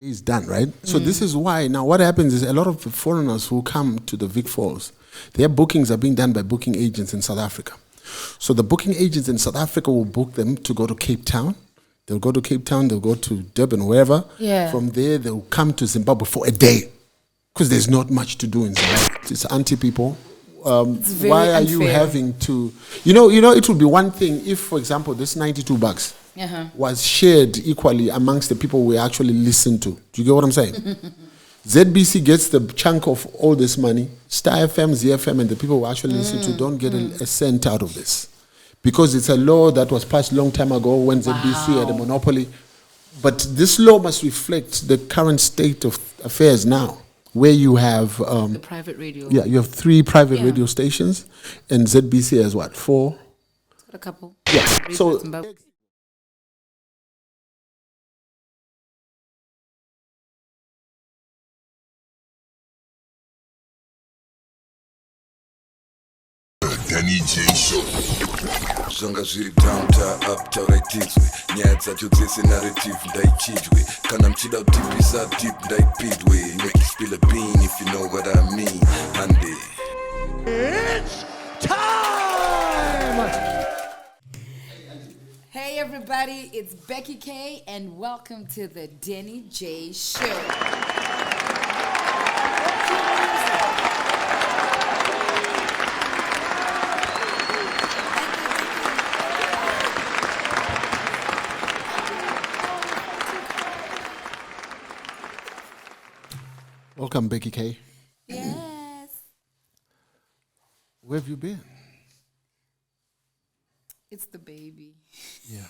is done, right? So this is why now what happens is a lot of the foreigners who come to the Vic Falls, their bookings are being done by booking agents in South Africa. So the booking agents in South Africa will book them to go to Cape Town. They'll go to Cape Town, they'll go to Durban, wherever. Yeah. From there, they'll come to Zimbabwe for a day because there's not much to do in Zimbabwe. It's anti-people. very Why are you unfair. having to... You know, it would be one thing if, for example, this $92 was shared equally amongst the people we actually listen to. Do you get what I'm saying? ZBC gets the chunk of all this money. Star FM, ZFM, and the people who actually listen to don't get a cent out of this. Because it's a law that was passed a long time ago when ZBC had a monopoly. But this law must reflect the current state of affairs now, where you have... The private radio. yeah, you have 3 private radio stations, and ZBC has what, 4? It's got a couple. Yeah. So... Zimbabwe. Denny J Show. zvanga zviri downta up tauraitigzwe nyaya dzacho dzese narrative ndaichidwe kana muchida kutipisa deep ndaipidwe make you spill a bean if you know what I mean hande It's time! Hey everybody, it's Becky K and welcome to the Denny J Show. Welcome, Becky K. Yes. Where have you been? It's the baby. Yeah,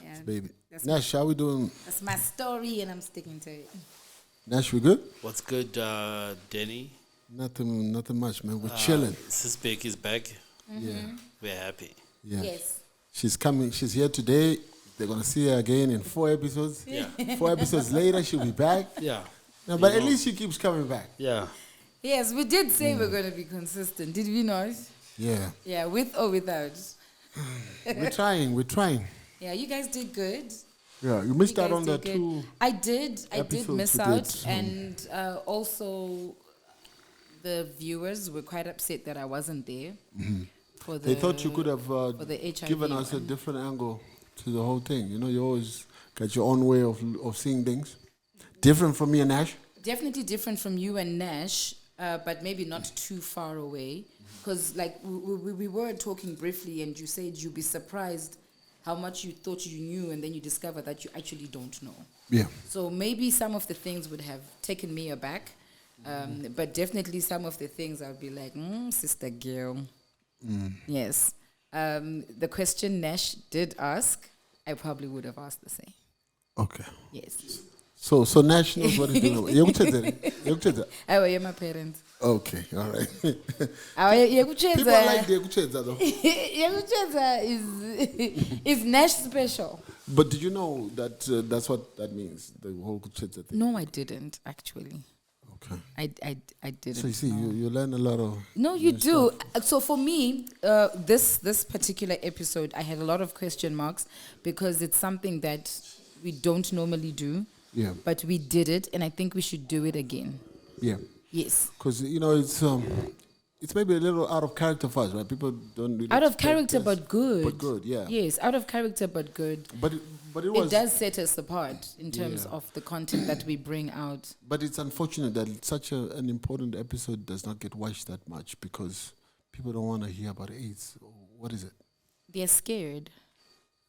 Yeah. baby. That's, Nash, how we doing? that's my story and I'm sticking to it. Nash, we good? What's good, Denny? Nothing much, man. We're chilling. Sis Becky's back. Yeah, We're happy. yeah. Yes. She's coming. She's here today. They're gonna see her again in 4 episodes. Yeah. 4 episodes later, she'll be back. Yeah. No, but at least she keeps coming back. Yeah. Yes, we did say we're going to be consistent, did we not? Yeah, Yeah, with or without. we're trying. We're trying. Yeah, you guys did good. Yeah, you missed You out guys on the did good. 2. I did episodes miss we out, did, and also the viewers were quite upset that I wasn't there. For the, They thought you could have for the HIV given us a one. different angle to the whole thing. You know, you always got your own way of seeing things. Different from me and Nash. Definitely different from you and Nash, but maybe not too far away. Because like we were talking briefly, and you said you'd be surprised how much you thought you knew, and then you discover that you actually don't know. Yeah. So maybe some of the things would have taken me aback, but definitely some of the things I'd be like, sister girl. Yes. The question Nash did ask, I probably would have asked the same. Okay. Yes. So Nash knows what he's doing. Yekuchedza. Oh, you're my parents. Okay, all right. Oh, People like the Yekuchedza though. is Nash special? But did you know that that's what that means? The whole Yekuchedza thing. No, I didn't actually. Okay. I didn't. So you see, know. you learn a lot of. No, you new do. stuff. So for me, this particular episode, I had a lot of question marks because it's something that we don't normally do. Yeah. But we did it, and I think we should do it again. Yeah. Yes. Because you know it's maybe a little out of character for us, right? People don't really Out of expect character, this. but good. But good, yeah. Yes, out of character, but good. But it It was. does set us apart in terms Yeah. of the content that we bring out. But it's unfortunate that such an important episode does not get watched that much because people don't want to hear about AIDS. What is it? They're scared.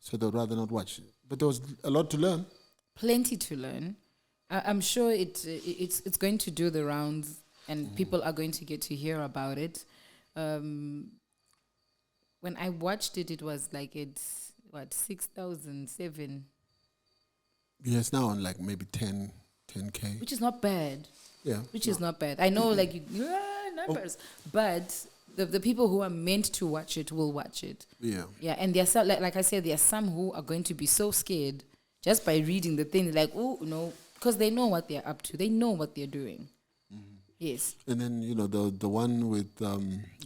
So they'd rather not watch it. But there was a lot to learn. Plenty to learn. I'm sure it's going to do the rounds, and people are going to get to hear about it. When I watched it, it was like it's 6,007, Yeah, it's now on like maybe 10K. which is not bad. Yeah. Which is not bad. I know, like numbers, but the people who are meant to watch it will watch it. Yeah. Yeah, and there are some, like I said, there are some who are going to be so scared just by reading the thing, like, oh no, because they know what they're up to. They know what they're doing. Yes. And then, you know, the one with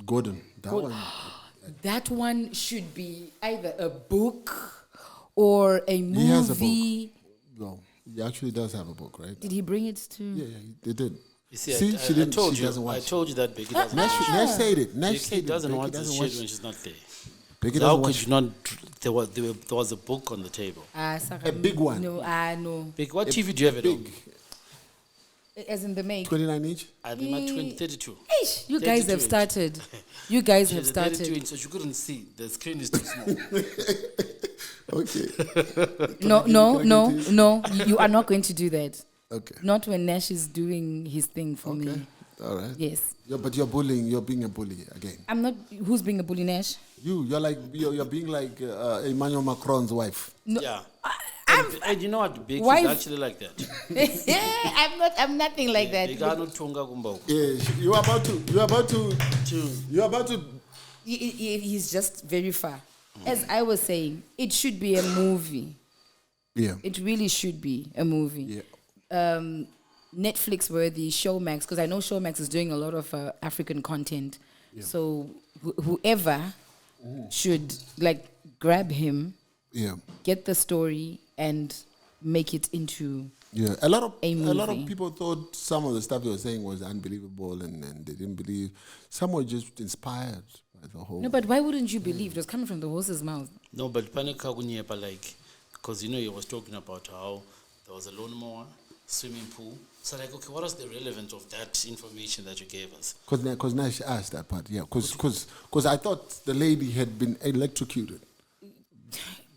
Gordon. That one. That one should be either a book or a He has a book. movie. No. He actually does have a book, right? Did he bring it to? Yeah, they did. You see, See, I she didn't. told She you. doesn't watch. I told you that Becky doesn't. Nash said it. Nash Becky said it. doesn't Becky want this doesn't shit watch. when she's not there. Becky So how doesn't could watch. you not? There was a book on the table. A big one. No, no. Becky, what TV do you have at home? Big. As in the make. 29 inch. I think my 32. Eish, you guys 32 have inch. started. You guys have The 32 started. inch, so you couldn't see. The screen is too small. Okay. No. You are not going to do that. Okay. Not when Nash is doing his thing for Okay. me. All right. Yes. But you're bullying. You're being a bully again. I'm not. Who's being a bully, Nash? You're being like Emmanuel Macron's wife. No. Yeah. And you know what? Becky Wife- is actually like that. I'm nothing like that. Becky anothunga kumboko. Yeah. You're about to. He's just very far. As I was saying, it should be a movie. Yeah. It really should be a movie. Yeah. Netflix worthy, Showmax, because I know Showmax is doing a lot of African content. Yeah. So whoever should like grab him, Yeah. get the story, and make it into. Yeah, a lot A of movie. people thought some of the stuff he was saying was unbelievable, and they didn't believe. Some were just inspired by the whole. No, but why wouldn't you believe? It was coming from the horse's mouth. No, but Panika Kunyepa, like, because he was talking about how there was a lawnmower, swimming pool. So, like, okay, what is the relevance of that information that you gave us? Because Nash asked that part, yeah. Because I thought the lady had been electrocuted,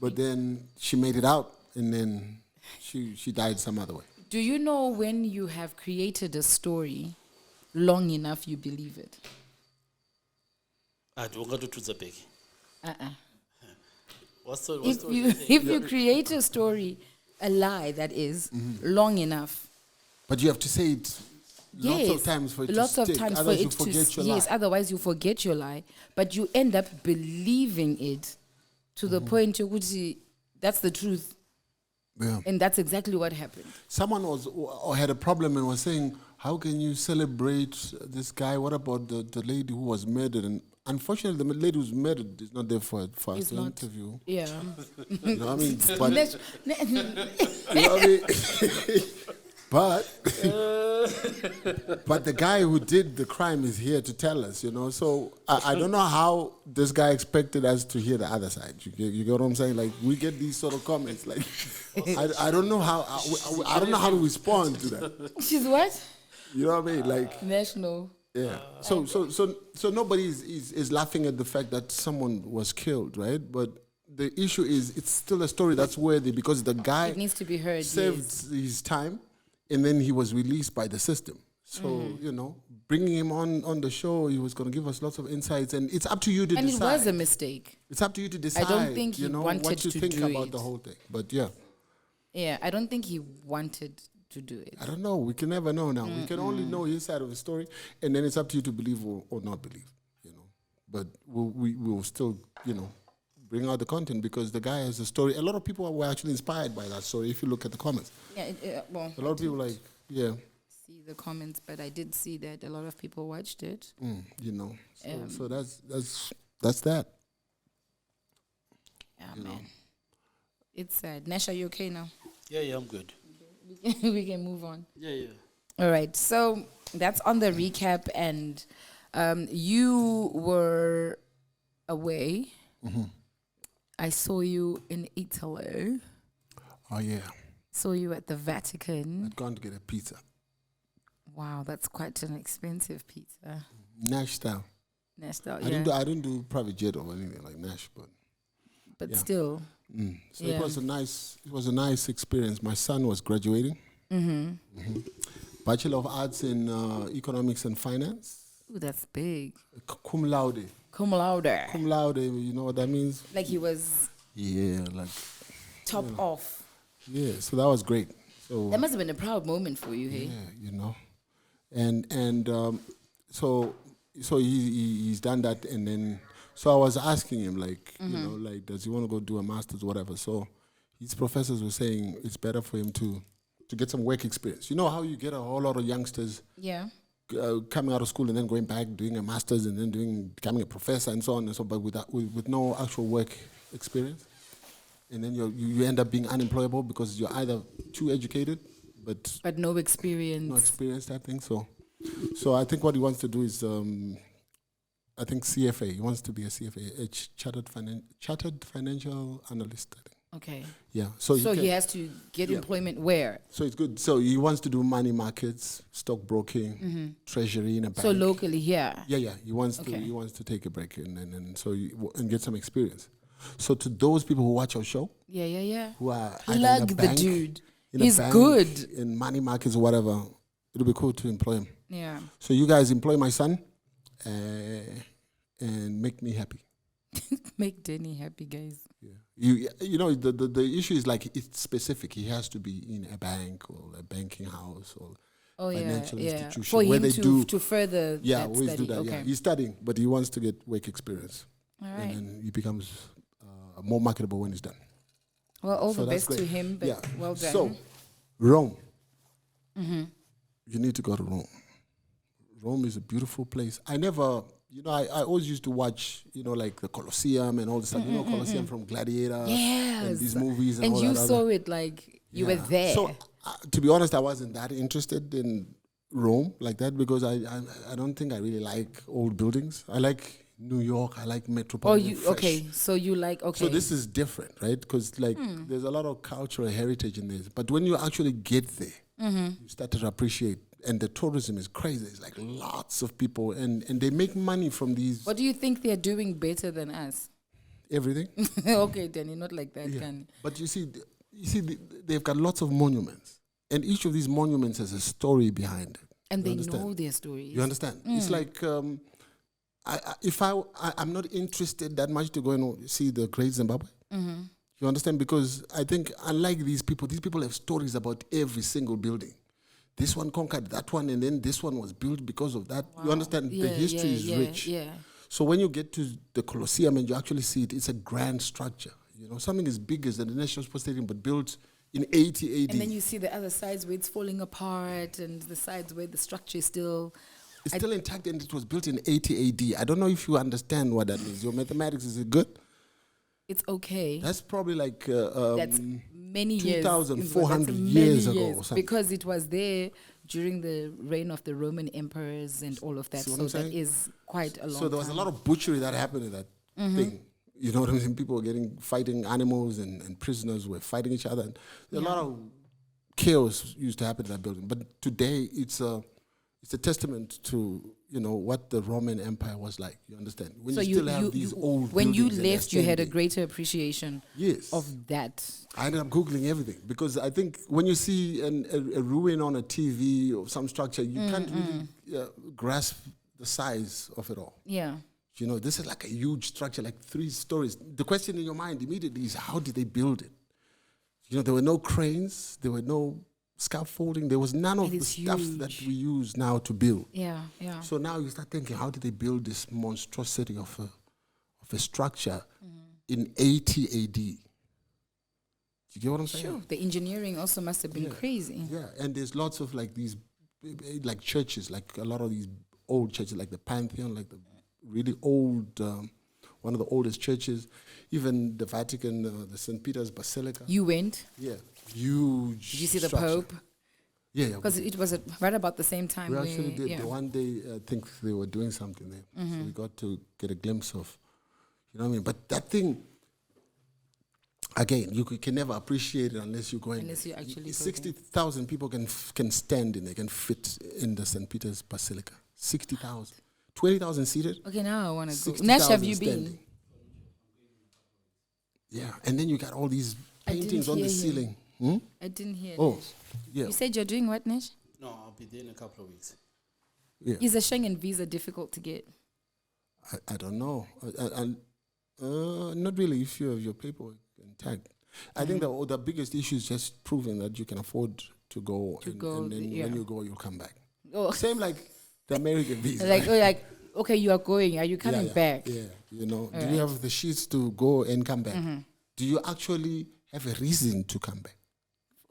but then she made it out, and then she died some other way. Do you know when you have created a story long enough, you believe it? I don't to the Becky. What's the If you create a story, a lie that is long enough, But you have to say it lots of times for it to stick. Otherwise you forget your lie. yes, otherwise you forget your lie, but you end up believing it to the point you would see that's the truth, Yeah. and that's exactly what happened. Someone had a problem and was saying, how can you celebrate this guy? What about the lady who was murdered? And unfortunately, the lady who's murdered is not there for It's the not. interview. Yeah. You know what I mean? But, Let's- you know what I mean? But the guy who did the crime is here to tell us, you know. So I don't know how this guy expected us to hear the other side. You get what I'm saying? Like we get these sort of comments. Like I don't know how I don't know how to respond to that. She's what? You know what I mean? Like National. yeah. So nobody is laughing at the fact that someone was killed, right? But the issue is it's still a story that's worthy because the guy It needs to be heard. served his time, and then he was released by the system. So, you know, bringing him on the show, he was going to give us lots of insights, and it's up to you to And decide. it was a mistake. It's up to you to decide. don't think he you know, wanted what you to think do about it. the whole thing. But yeah, Yeah, I don't think he wanted to do it. I don't know. We can never know now. We can only know his side of the story, and then it's up to you to believe or not believe. You know, but we will still, you know, bring out the content because the guy has a story. A lot of people were actually inspired by that story. If you look at the comments, Yeah, well, a lot of people like, yeah. see the comments, but I did see that a lot of people watched it. You know, so that's that. Yeah, man. It's sad. Nash, are you okay now? Yeah, I'm good. We can move on. Yeah. All right. So that's on the recap, and you were away. I saw you in Italy. Oh yeah, Saw you at the Vatican. I'd gone to get a pizza, Wow, that's quite an expensive pizza. Nash style. Nash style, I yeah. didn't do private jet or anything like Nash, but But still, so Yeah. it was a nice experience. My son was graduating, Bachelor of Arts in Economics and Finance, ooh, that's big. cum laude. Cum laude. Cum laude, you know what that means? Like he was Yeah, like top off. yeah. So that was great. So That must have been a proud moment for you, hey? yeah, you know, and so he's done that, and then so I was asking him like, you know, like, does he want to go do a master's or whatever? So his professors were saying it's better for him to get some work experience. You know how you get a whole lot of youngsters Yeah. coming out of school and then going back doing a master's and then becoming a professor and so on and so, but with no actual work experience. and then you end up being unemployable because you're either too educated, but no experience. No experience type thing. So I think what he wants to do is, I think CFA. He wants to be a CFA, chartered financial analyst. I think. Okay. Yeah. So he has to get employment where? So it's good. So he wants to do money markets, stockbroking, treasury in a bank. So locally here. Yeah. He wants to take a break and get some experience. So to those people who watch our show, who are plug the dude. He's bank, good in money markets or whatever. It'll be cool to employ him. Yeah. So you guys employ my son, and make me happy. Make Denny happy, guys. Yeah. You know the issue is like it's specific. He has to be in a bank or a banking house or financial institution for where him they do to further that always study. do that. Okay. Yeah, he's studying, but he wants to get work experience. All right. And then he becomes more marketable when he's done. Well, all the that's best to great. him, but well done. So, Rome. You need to go to Rome. Rome is a beautiful place. I always used to watch, like the Colosseum and all this stuff. Colosseum from Gladiator. Yes. And these movies and all you that. saw it like you were there. So, to be honest, I wasn't that interested in Rome like that because I don't think I really like old buildings. I like New York. I like metropolitan. So you like So this is different, right? Because there's a lot of cultural heritage in this. But when you actually get there, you start to appreciate. And the tourism is crazy. It's like lots of people, and they make money from these. What do you think they're doing better than us? Everything. Okay, Denny, not like that, can. But you see, they've got lots of monuments, and each of these monuments has a story behind it. And they know their stories. You understand? It's like I'm not interested that much to go and see the Great Zimbabwe. You understand? Because I think unlike these people have stories about every single building. This one conquered that one, and then this one was built because of that. Wow. You understand? The history is rich. Yeah. So when you get to the Colosseum and you actually see it, it's a grand structure. Something as big as the National Sports Stadium, but built in 80 AD. And then you see the other sides where it's falling apart, and the sides where the structure is still... It's still intact, and it was built in 80 AD. I don't know if you understand what that means. Your mathematics, is it good? It's okay. That's probably like... that's many years. 2,400 years ago or something. Because it was there during the reign of the Roman emperors and all of that. So that is quite a long time. So there was a lot of butchery that happened in that thing. You know what I mean? People were fighting animals, and prisoners were fighting each other. And a lot of chaos used to happen in that building. But today, it's a testament to what the Roman Empire was like. You understand? When you still have these old when you buildings left, you had a greater appreciation of that. I ended up Googling everything because I think when you see a ruin on a TV or some structure, you can't really grasp the size of it all. Yeah. This is like a huge structure, like 3 stories. The question in your mind immediately is, how did they build it? There were no cranes, there were no scaffolding, there was none of the stuff that we use now to build. Yeah. So now you start thinking, how did they build this monstrosity of a structure in 80 AD? You get what I'm saying? Sure. The engineering also must have been crazy. Yeah, and there's lots of these churches, like a lot of these old churches, like the Pantheon, like the really old, one of the oldest churches, even the Vatican, the St. Peter's Basilica. You went? Yeah, huge. Did you see structure. the Pope? Yeah. Because it was right about the same time. We actually did. Yeah. The one day, I think they were doing something there. So we got to get a glimpse of, you know what I mean? But that thing, again, you can never appreciate it unless you go in. Unless you actually 60,000 people can stand in, they can fit in the St. Peter's Basilica. 60,000. 20,000 seated. Okay, now I want to go. Nash, have you been? Yeah, and then you got all these paintings on the ceiling. I didn't hear. Oh, Nash. yeah. You said you're doing what, Nash? No, I'll be there in a couple of weeks. Yeah. Is a Schengen visa difficult to get? I don't know. Not really if you have your paperwork intact. I think the biggest issue is just proving that you can afford to go. And then when you go, you'll come back. Oh. Same like the American visa. Okay, you are going. Are you coming back? Yeah, do you have the sheets to go and come back? Do you actually have a reason to come back?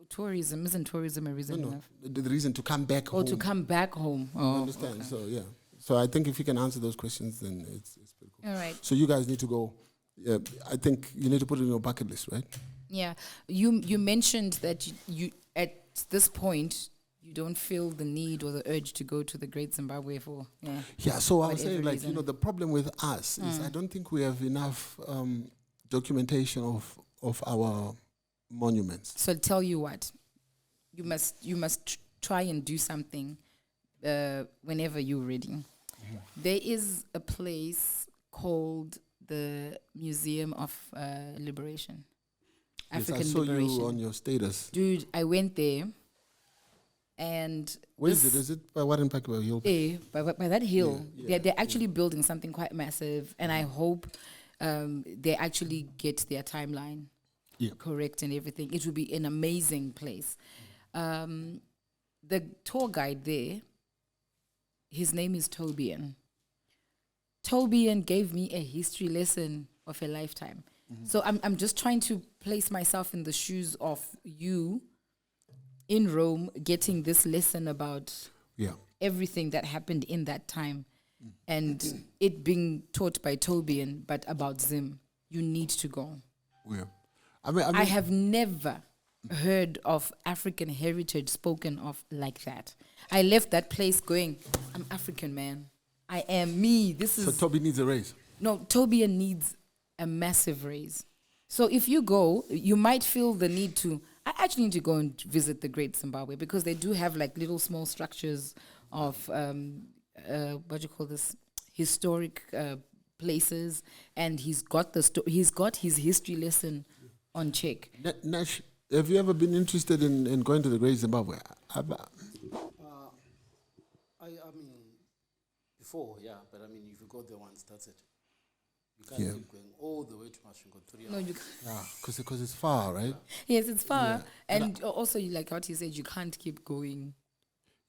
Tourism. Isn't tourism a reason enough? The reason to come back home. Oh, to come back home. Oh, you understand? Okay. So, yeah. So I think if you can answer those questions, then it's pretty cool. All right. So you guys need to go. I think you need to put it in your bucket list, right? Yeah, you mentioned that you at this point you don't feel the need or the urge to go to the Great Zimbabwe for Yeah, so I was whatever saying, like, reason. the problem with us is I don't think we have enough documentation of our monuments. So I'll tell you what, you must try and do something whenever you're ready. There is a place called the Museum of Liberation, African yes, I saw Liberation. you on your status. Dude, I went there, and Where is it? Is it by Warren Park Hill? by that hill, they're actually building something quite massive, and I hope they actually get their timeline correct and everything. It will be an amazing place. The tour guide there, his name is Tobian. Tobian gave me a history lesson of a lifetime. So I'm just trying to place myself in the shoes of you in Rome, getting this lesson about everything that happened in that time, and it being taught by Tobian, but about Zim. You need to go. Yeah. I mean, I have never heard of African heritage spoken of like that. I left that place going, I'm African, man. I am me. so Toby needs a raise. No, Tobian needs a massive raise. So if you go, you might feel the need to. I actually need to go and visit the Great Zimbabwe because they do have like little small structures of what do you call this, historic places, and he's got he's got his history lesson on check. Nash, have you ever been interested in going to the Great Zimbabwe? I mean, before, yeah, but I mean, if you go there once, that's it. You can't keep going all the way to Masvingo 3 hours. No, you can't. Yeah, because it's far, right? Yes, it's far, and also like what you said, you can't keep going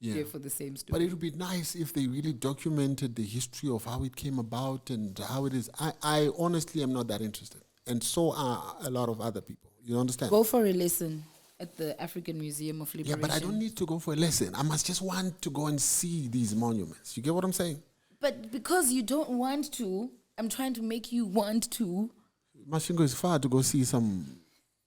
there for the same story. But it would be nice if they really documented the history of how it came about and how it is. I honestly am not that interested, and so are a lot of other people. You understand? Go for a lesson at the African Museum of Yeah, Liberation. but I don't need to go for a lesson. I must just want to go and see these monuments. You get what I'm saying? But because you don't want to, I'm trying to make you want to. Masvingo is far to go see some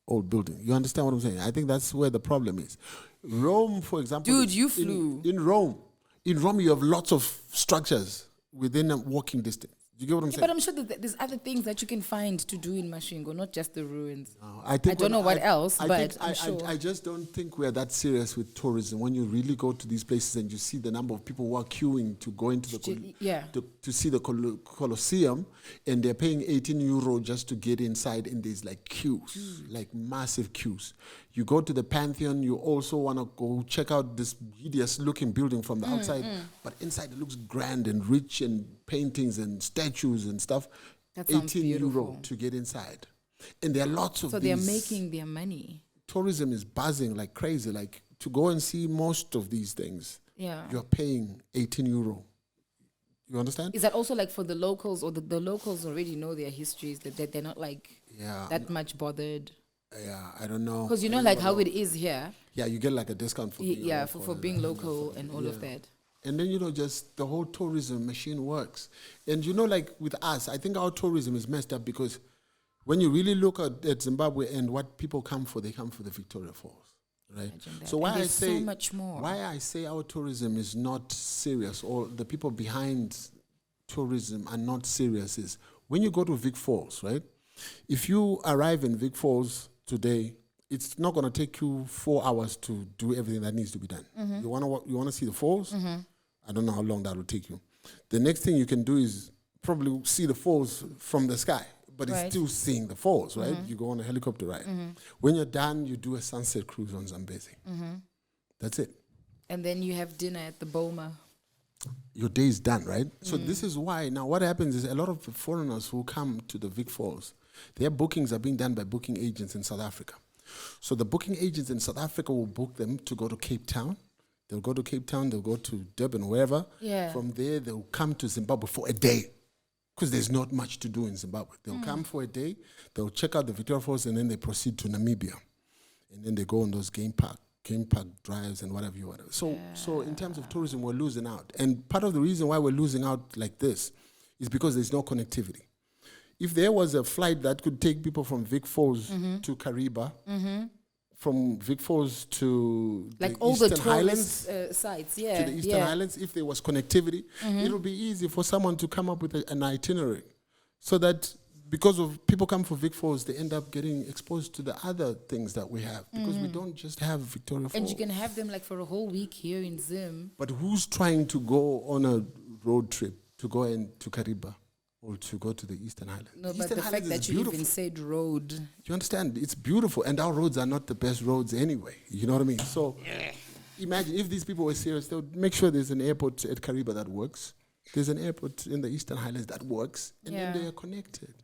old building. You understand what I'm saying? I think that's where the problem is. Rome, for example. Dude, you flew. In Rome, you have lots of structures within a walking distance. You get what I'm saying? But I'm sure that there's other things that you can find to do in Masvingo, not just the ruins. No, I don't know what else, but I'm sure. I just don't think we're that serious with tourism. When you really go to these places and you see the number of people who are queuing to go into the to see the Colosseum, and they're paying 18 euro just to get inside, and there's like queues, like massive queues. You go to the Pantheon, you also want to go check out this hideous looking building from the outside, but inside it looks grand and rich and paintings and statues and stuff. That sounds 18 beautiful. euro to get inside. And there are lots of So these. they're making their money. Tourism is buzzing like crazy. Like to go and see most of these things, you're paying 18 euro. You understand? Is that also like for the locals, or the locals already know their histories, that they're not like that much bothered? Yeah, I don't know. Because you know like how it is here. Yeah, you get like a discount for being local. for being local and all of that. And then, just the whole tourism machine works. And like with us, I think our tourism is messed up because when you really look at Zimbabwe and what people come for, they come for the Victoria Falls, right? So why I say so much more. Why I say our tourism is not serious, or the people behind tourism are not serious, is when you go to Vic Falls, right? If you arrive in Vic Falls today, it's not going to take you 4 hours to do everything that needs to be done. You want to see the falls? I don't know how long that will take you. The next thing you can do is probably see the falls from the sky, but it's still seeing the falls, right? You go on a helicopter ride. When you're done, you do a sunset cruise on Zambezi. That's it. And then you have dinner at the Boma. Your day is done, right? So this is why now what happens is a lot of foreigners who come to the Vic Falls, their bookings are being done by booking agents in South Africa. So the booking agents in South Africa will book them to go to Cape Town. They'll go to Cape Town, they'll go to Durban, wherever. Yeah. From there, they'll come to Zimbabwe for a day because there's not much to do in Zimbabwe. They'll come for a day, they'll check out the Victoria Falls, and then they proceed to Namibia. And then they go on those game park drives and whatever. So in terms of tourism, we're losing out. And part of the reason why we're losing out like this is because there's no connectivity. if there was a flight that could take people from Vic Falls to Kariba, from Vic Falls to Like the all Eastern the Highlands, tourist sites, yeah. to the Eastern Highlands, if there was connectivity, it would be easy for someone to come up with an itinerary, so that because of people come for Vic Falls, they end up getting exposed to the other things that we have, because we don't just have Victoria Falls. And you can have them like for a whole week here in Zim. But who's trying to go on a road trip to go to Kariba or to go to the Eastern Highlands? No, The but Eastern the fact Highlands that is you beautiful. even said road. You understand? It's beautiful, and our roads are not the best roads anyway. You know what I mean? So imagine if these people were serious, they would make sure there's an airport at Kariba that works. There's an airport in the Eastern Highlands that works, and then they are connected.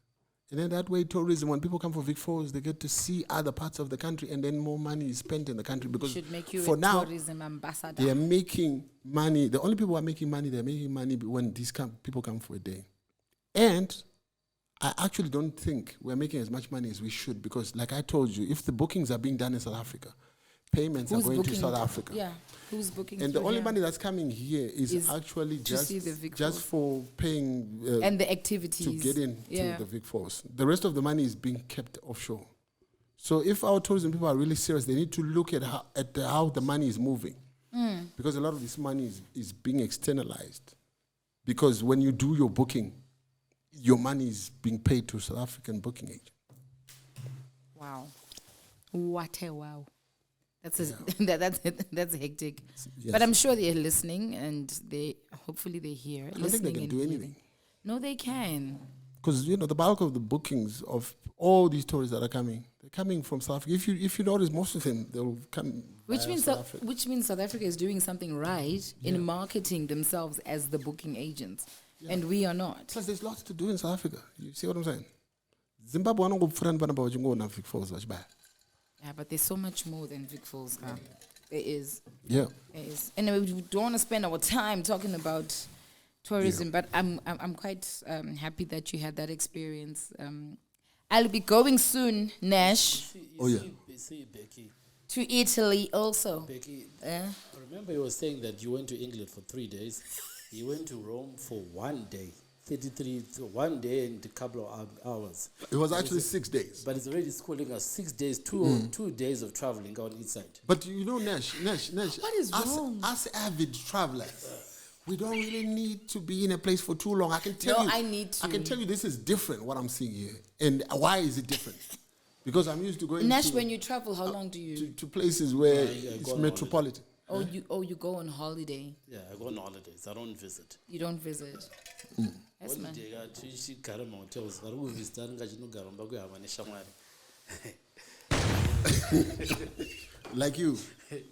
And then that way, tourism, when people come for Vic Falls, they get to see other parts of the country, and then more money is spent in the country. Because Should make you for a now, tourism ambassador. they are making money. The only people who are making money, they're making money when these people come for a day. And I actually don't think we're making as much money as we should, because like I told you, if the bookings are being done in South Africa, payments are going to South Africa. Yeah, who's booking? And the through only here? money that's coming here is actually to see the Vic just Falls. for paying And the activities. to get into the Vic Falls. The rest of the money is being kept offshore. So if our tourism people are really serious, they need to look at how the money is moving. Because a lot of this money is being externalized. Because when you do your booking, your money is being paid to South African booking agent. Wow. What a wow. That's that's hectic. Yes. But I'm sure they're listening, and hopefully they hear. I don't think they can do anything. No, they can. Because the bulk of the bookings of all these tourists that are coming, they're coming from South Africa. If you notice, most of them they'll come. Which via means South Africa. South Africa is doing something right in marketing themselves as the booking agents, and we are not. Plus, there's lots to do in South Africa. You see what I'm saying? Zimbabwe wana ngopfurani vana bava chingona Vic Falls vachibaya. Yeah, but there's so much more than Vic Falls. There is. Yeah. There is. Anyway, we don't want to spend our time talking about tourism, but I'm quite happy that you had that experience. I'll be going soon, Nash, See, Becky. to Italy also. Becky, remember you were saying that you went to England for 3 days. You went to Rome for 1 day. 1 day and a couple of hours. It was actually 6 days. But it's already schooling us 6 days, 2 days of traveling on each side. But Nash, What is wrong? Us avid travelers, we don't really need to be in a place for too long. I can tell No, you. I need to. I can tell you this is different, what I'm seeing here. And why is it different? Because I'm used to going Nash, when you travel, how long do you? to places where I it's go on metropolitan. You go on holiday. Yeah, I go on holidays. I don't visit. You don't visit. That's man. Holiday, I chigara mahotels. Vari kuvhizita ngachinogara mba kuhama neshamwari. Like you,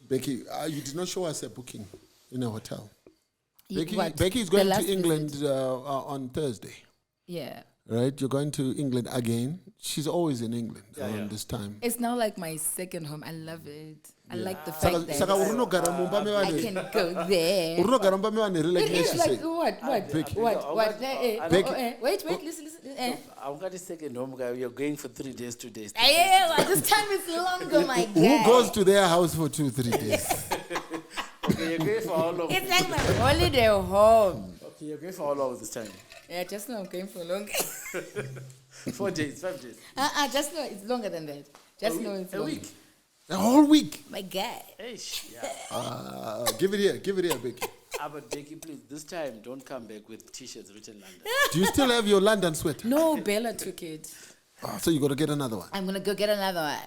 Becky, you did not show us a booking in a hotel. What? Becky is The going last to England visit. on Thursday. Yeah. Right? You're going to England again. She's always in England around this time. It's now like my second home. I love it. I like the Saka fact that unogara mumba I mevane. can go there. Unogara mumba mevane really like It is Nash like said. what? Wait, listen. I'm going to second home guy. You're going for 3 days, 2 days. This time is longer, my guy. Who goes to their house for 2-3 days? Okay, you're going for how long? It's like my holiday home. Okay, you're going for how long this time? Yeah, just know I'm going for long. 4 days, 5 days. Just know it's longer than that. Just know it's A longer. week. A whole week. My guy. Yeah. Give it here, Becky. But Becky, please, this time don't come back with t-shirts written London. Do you still have your London sweater? No, Bella took it. So you got to get another one. I'm gonna go get another one.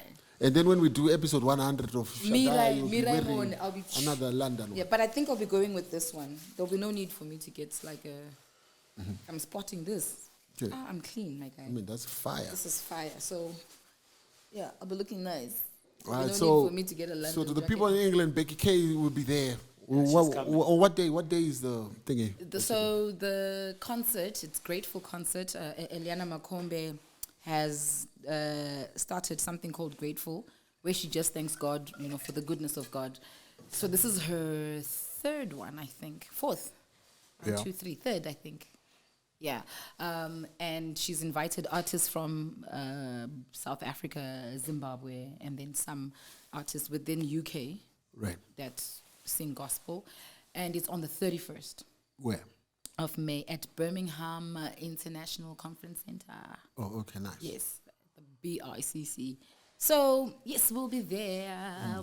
And then when we do episode 100 of Shaddai, you'll be Mirai wearing Mon, I'll be another London one. Yeah, but I think I'll be going with this one. There'll be no need for me to get like a. I'm spotting this. Okay. I'm clean, my guy. I mean, that's fire. This is fire. So, yeah, I'll be looking nice. All There'll right, be no so, need for me to get a London so to the jacket. people in England, Becky K will be there. coming. What day is the thingy? So the concert, it's Grateful concert. Eliana Makombe has started something called Grateful, where she just thanks God, for the goodness of God. So this is her third one, I think. Fourth. Yeah. 1, 2, 3, third, I think. Yeah. And she's invited artists from South Africa, Zimbabwe, and then some artists within UK Right. that sing gospel. And it's on the 31st. Where? of May at Birmingham International Conference Center. Oh, okay, nice. Yes, the BICC. So yes, we'll be there.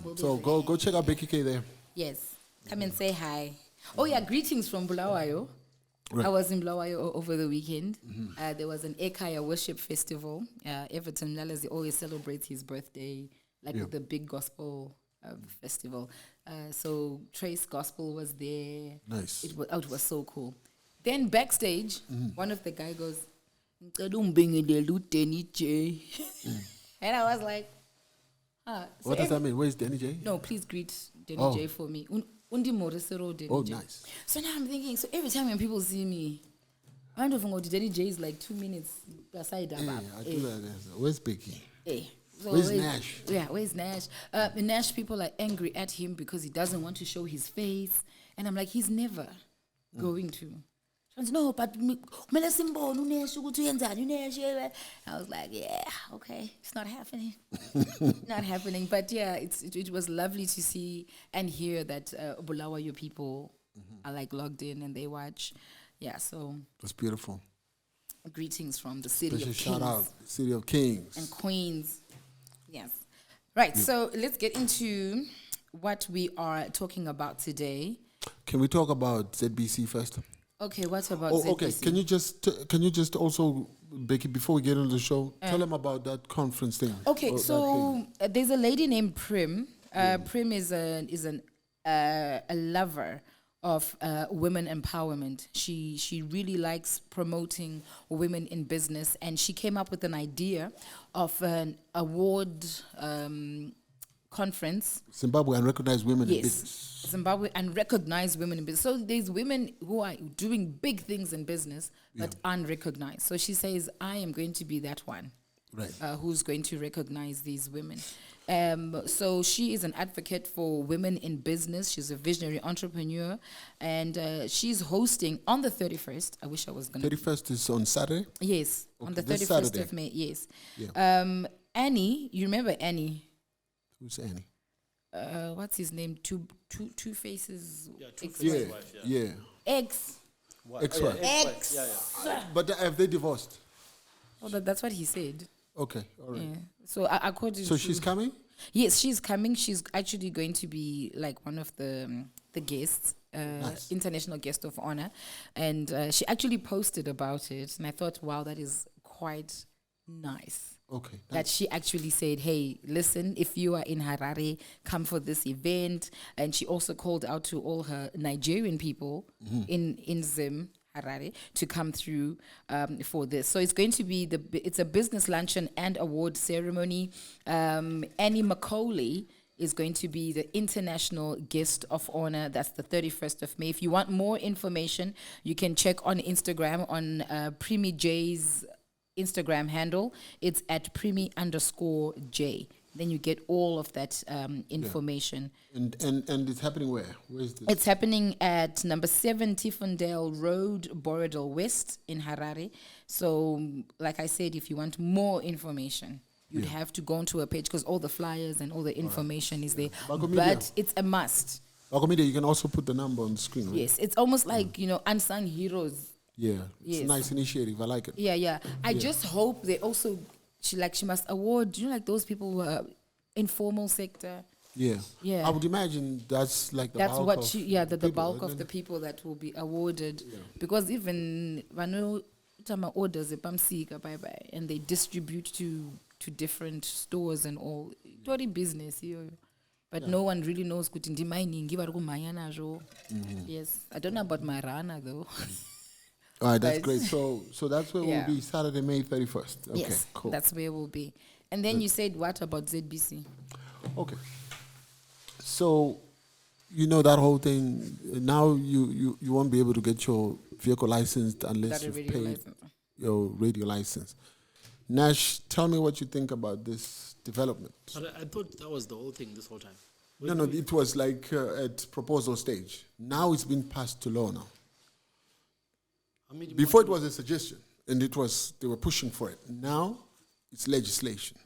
We'll be So there. go check out Becky K there. Yes, come and say hi. Oh yeah, greetings from Bulawayo. Right. I was in Bulawayo over the weekend. There was an Ekaya worship festival. Everton Lalazi always celebrates his birthday with the big gospel festival. So Trace Gospel was there. Nice. It was so cool. Then backstage, one of the guy goes, Denny J. And I was like, What does that mean? Where's Denny J? no, please greet Denny J for me. Undi Morisero Denny Oh, J. nice. So now I'm thinking, so every time when people see me, I don't know if Denny J is like 2 minutes aside. Hey, I do that. Where's Becky? Hey. So Where's Nash? Yeah, where's Nash? Nash people are angry at him because he doesn't want to show his face. And I'm like, he's never going to. No, but I was like, yeah, okay, it's not happening. Not happening. But yeah, it was lovely to see and hear that Bulawayo people are like logged in and they watch. Yeah, so That's beautiful. greetings from the city Special of shout out, Kings City of Kings. and Queens. Yes. Right, so let's get into what we are talking about today. Can we talk about ZBC first? Okay, what about Oh, ZBC? okay. Can you just also, Becky, before we get into the show, tell them about that conference thing. Okay, or that so thing. there's a lady named Prim. Prim is a lover of women empowerment. She really likes promoting women in business, and she came up with an idea of an award conference. Zimbabwe Unrecognized Women in Yes, Business. Zimbabwe and recognize women in business. So there's women who are doing big things in business but unrecognized. So she says, I am going to be that one. Right. Who's going to recognize these women. So she is an advocate for women in business. She's a visionary entrepreneur, and she's hosting on the 31st. I wish I was going to. 31st is on Saturday? Yes, on the Okay, this 31st Saturday. of May, yes. Yeah. Annie, you remember Annie? Who's Annie? What's his name? Two Faces. Yeah, ex- Two-Faces. Yeah, wife, yeah. Ex. Ex-wife. Ex. Yeah. But have they divorced? Oh, that's what he said. Okay, all right. Yeah. So according So to she's coming? Yes, she's coming. She's actually going to be like one of the guests, Nice. international guest of honor, and she actually posted about it, and I thought, wow, that is quite nice. Okay. That she actually said, hey, listen, if you are in Harare, come for this event. And she also called out to all her Nigerian people in Zim, Harare, to come through for this. So it's going to be it's a business luncheon and award ceremony. Annie Macaulay is going to be the international guest of honor. That's the 31st of May. If you want more information, you can check on Instagram on Primi J's Instagram handle. It's at Primi_J. Then you get all of that information. And it's happening where? Where is this? It's happening at number 7 Tiffendale Road, Borodale West in Harare. So, like I said, if you want more information, you'd have to go onto a page because all the flyers and all the information is there. But it's a must. Bagomedia, you can also put the number on the screen, right? Yes, it's almost like, unsung heroes. Yeah, it's Yes. a nice initiative. I like it. Yeah. I just hope they also, she must award, like those people who are informal sector. Yeah. Yeah. I would imagine that's like the That's bulk what of the people, bulk isn't of the it? people that will be awarded. Because even Tama orders a bamsika bye and they distribute to different stores and all. Tori business here. But no one really knows kuti mining. Yes. I don't know about my rana though. All right, that's Guys. great. So that's where Yeah. we'll be Saturday, May 31st. Okay, Yes, cool. that's where we'll be. And then you said what about ZBC? Okay. So, that whole thing, now you won't be able to get your vehicle licensed unless That you've radio paid license. your radio license. Nash, tell me what you think about this development. But I thought that was the whole thing this whole time. No, it was like at proposal stage. Now it's been passed to law now. I mean, Before it was a suggestion, and they were pushing for it. Now it's legislation.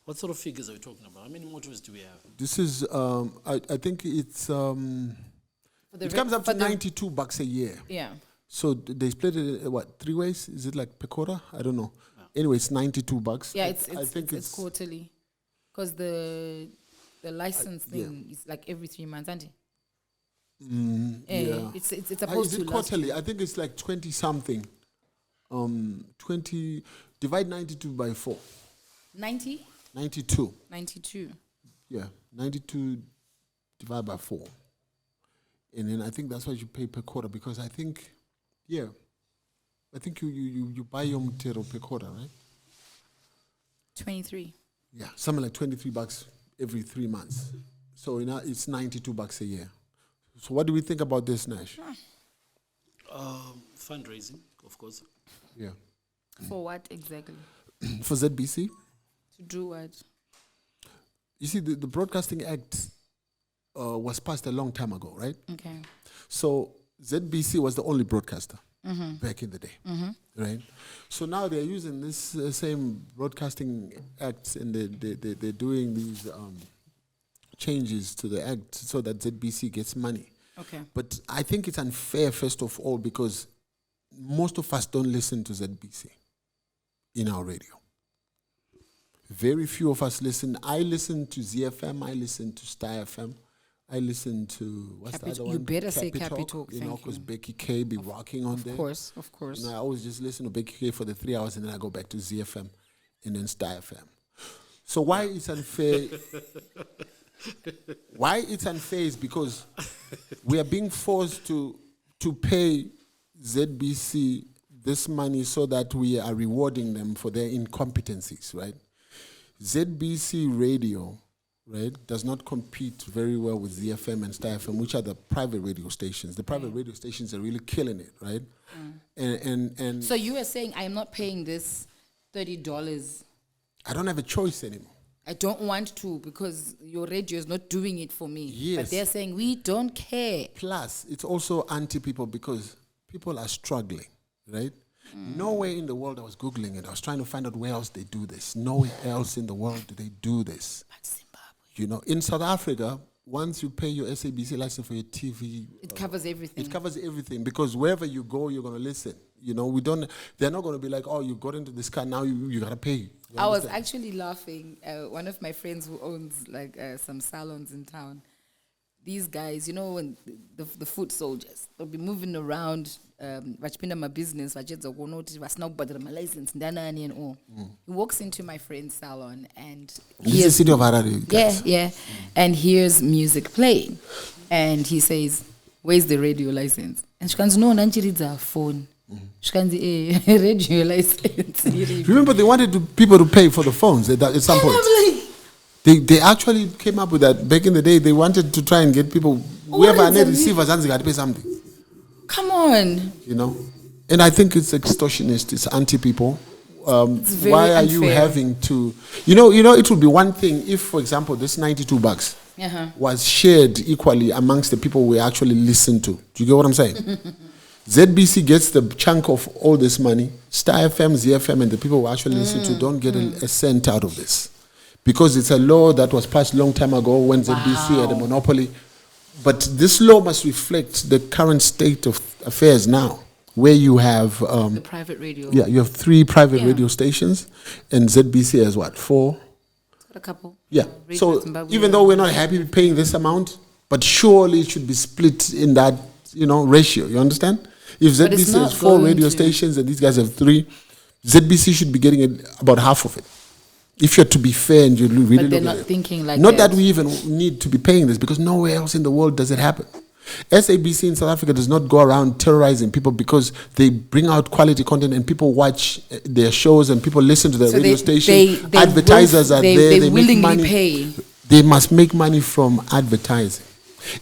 what sort of figures are we talking about? How many motorists do we have? This is, I think it's, it comes up to $92 a year. Yeah. So they split it what 3 ways? Is it like per quarter? I don't know. Anyway, it's $92. Yeah, I think it's quarterly, because the license thing is like every 3 months, aren't it? Yeah. It's supposed is to it last. quarterly? I think it's like 20 something. 20 divide 92 by 4. 90? 92. 92. Yeah, 92 divided by 4. And then I think that's what you pay per quarter, because I think you buy your material per quarter, right? 23. Yeah, something like $23 every 3 months. So it's $92 a year. So what do we think about this, Nash? Fundraising, of course. Yeah. For what exactly? For ZBC? To do what? You see, the Broadcasting Act was passed a long time ago, right? Okay. So ZBC was the only broadcaster back in the day, right? So now they're using this same Broadcasting Act, and they're doing these changes to the act so that ZBC gets money. Okay. But I think it's unfair, first of all, because most of us don't listen to ZBC in our radio. Very few of us listen. I listen to ZFM. I listen to Star FM. I listen to what's the other one? You better say Capital. Talk, because Becky K be rocking on there. Of course. And I always just listen to Becky K for the 3 hours, and then I go back to ZFM and then Star FM. So why it's unfair? Why it's unfair is because we are being forced to pay ZBC this money so that we are rewarding them for their incompetencies, right? ZBC Radio, right, does not compete very well with ZFM and Star FM, which are the private radio stations. The private radio stations are really killing it, right? And so you are saying I am not paying this $30. I don't have a choice anymore. I don't want to, because your radio is not doing it for me. Yes. But they're saying we don't care. Plus, it's also anti-people, because people are struggling, right? Nowhere in the world, I was Googling it. I was trying to find out where else they do this. Nowhere else in the world do they do this. But Zimbabwe. You know, in South Africa, once you pay your SABC license for your TV, It covers everything. it covers everything, because wherever you go, you're going to listen. You know, they're not going to be like, oh, you got into this car, now you got to pay. You I was understand? actually laughing. One of my friends who owns like some salons in town, these guys, you know, when the foot soldiers, they'll be moving around, vachipinda my business, vachedza kuonoti vasinakubhadhara my license, ndanani and all. He walks into my friend's salon and This is the city of Harare. guys. yeah, and hears music playing. And he says, where's the radio license? And she goes, no, nanchiridza phone. She goes, radio license. Remember, they wanted people to pay for the phones at some point. They actually came up with that back in the day. They wanted to try and get people, whoever had receivers, and they got to pay something. Come on. You know? And I think it's extortionist, it's anti-people. very Why are you unfair. having to, you know, it would be one thing if, for example, this $92 was shared equally amongst the people we actually listen to. Do you get what I'm saying? ZBC gets the chunk of all this money. Star FM, ZFM, and the people who actually listen to don't get a cent out of this. Because it's a law that was passed a long time ago when ZBC had a monopoly. But this law must reflect the current state of affairs now, where you have The private radio. yeah, you have 3 private radio stations, and ZBC has what, 4? Got a couple. Yeah. Radio So Zimbabwe. even though we're not happy with paying this amount, but surely it should be split in that, you know, ratio. You understand? If But it's ZBC not has 4 going radio to. stations and these guys have 3, ZBC should be getting about half of it. If you're to be fair and you really But they're look at not it. thinking like Not that. that we even need to be paying this, because nowhere else in the world does it happen. SABC in South Africa does not go around terrorizing people, because they bring out quality content and people watch their shows and people listen to their So radio they station. will- Advertisers are they there. They make willingly money. pay. They must make money from advertising.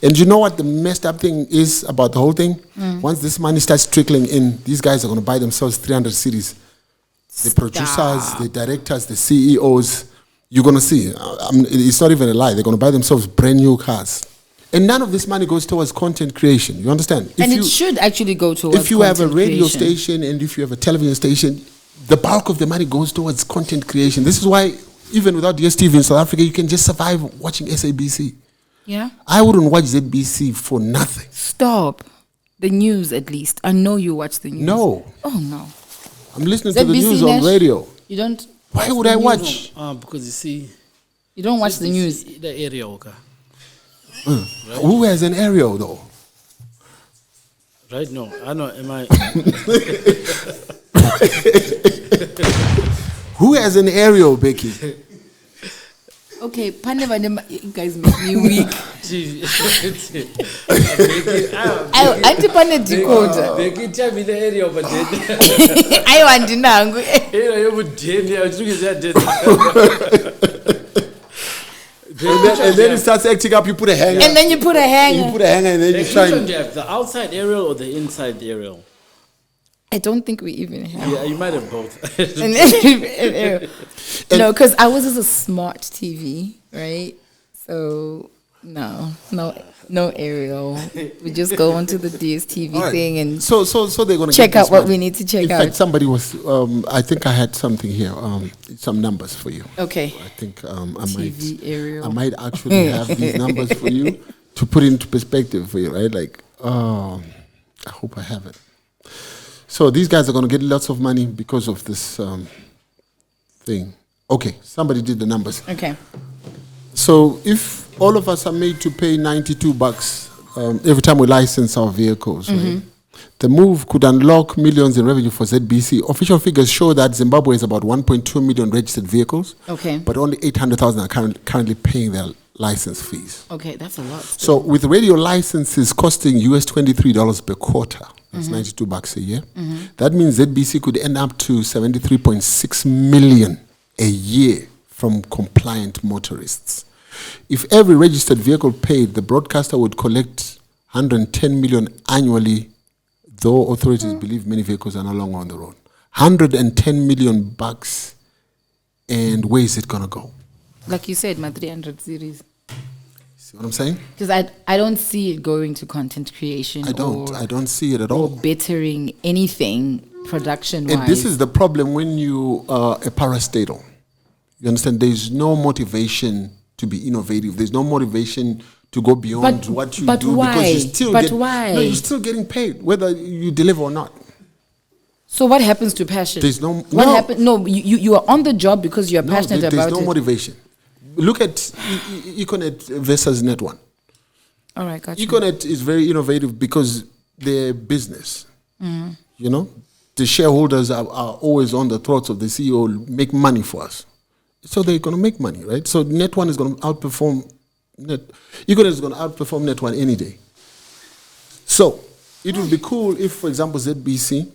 And you know what the messed up thing is about the whole thing? Once this money starts trickling in, these guys are going to buy themselves 300 cities. The producers, the directors, the CEOs, you're going to see. It's not even a lie. They're going to buy themselves brand new cars. And none of this money goes towards content creation. You understand? And it should actually go towards If you have a content radio creation. station and if you have a television station, the bulk of the money goes towards content creation. This is why, even without DSTV in South Africa, you can just survive watching SABC. Yeah. I wouldn't watch ZBC for nothing. Stop. The news, at least. I know you watch the news. No. Oh, no. I'm listening to the ZBC news Nash? on radio. You don't... Why would I watch? Because you see, You don't watch the news. the area, okay. Who has an aerial though? Right? No, I know. Am I? Who has an aerial, Becky? Okay, you guys make me weak. I want to decoder. Becky, tell me the area of a dead. I want to know. Area of Denny. I was looking at that. And then it starts acting up. You put a hanger. And then you put a hanger. You put a hanger, and then you Which try. one do you have? The outside aerial or the inside aerial? I don't think we even have. Yeah, you might have both. No, because I was just a smart TV, right? So no aerial. We just go onto the DSTV All right. thing and So they're going to check out what we need to check In out. fact, somebody was. I think I had something here. Some numbers for you. Okay. I think TV aerial. I might actually have these numbers for you to put into perspective for you, right? Like, I hope I have it. So these guys are going to get lots of money because of this thing. Okay, somebody did the numbers. Okay. So if all of us are made to pay $92 every time we license our vehicles, right? The move could unlock millions in revenue for ZBC. Official figures show that Zimbabwe has about 1.2 million registered vehicles. Okay. But only 800,000 are currently paying their license fees. Okay, that's a lot. So with radio licenses costing US $23 per quarter, that's $92 a year. That means ZBC could end up to 73.6 million a year from compliant motorists. If every registered vehicle paid, the broadcaster would collect 110 million annually, though authorities believe many vehicles are no longer on the road. 110 million bucks, and where is it gonna go? Like you said, my 300 series. See what I'm saying? Because I don't see it going to content creation. I don't see it at all. Or bettering anything production-wise. And this is the problem when you are a parastatal. You understand? There's no motivation to be innovative. There's no motivation to go beyond what you do. Why? Because you still Why? No, you're still getting paid, whether you deliver or not. So what happens to passion? There's no... What no. happens? No, you are on the job because you are passionate about it. There's no motivation. Look at Econet versus Net1. All right, gotcha. Econet is very innovative because they're business. You know? The shareholders are always on the throats of the CEO, make money for us. So they're going to make money, right? So Net1 is going to outperform Econet is going to outperform Net1 any day. So it would be cool if, for example, ZBC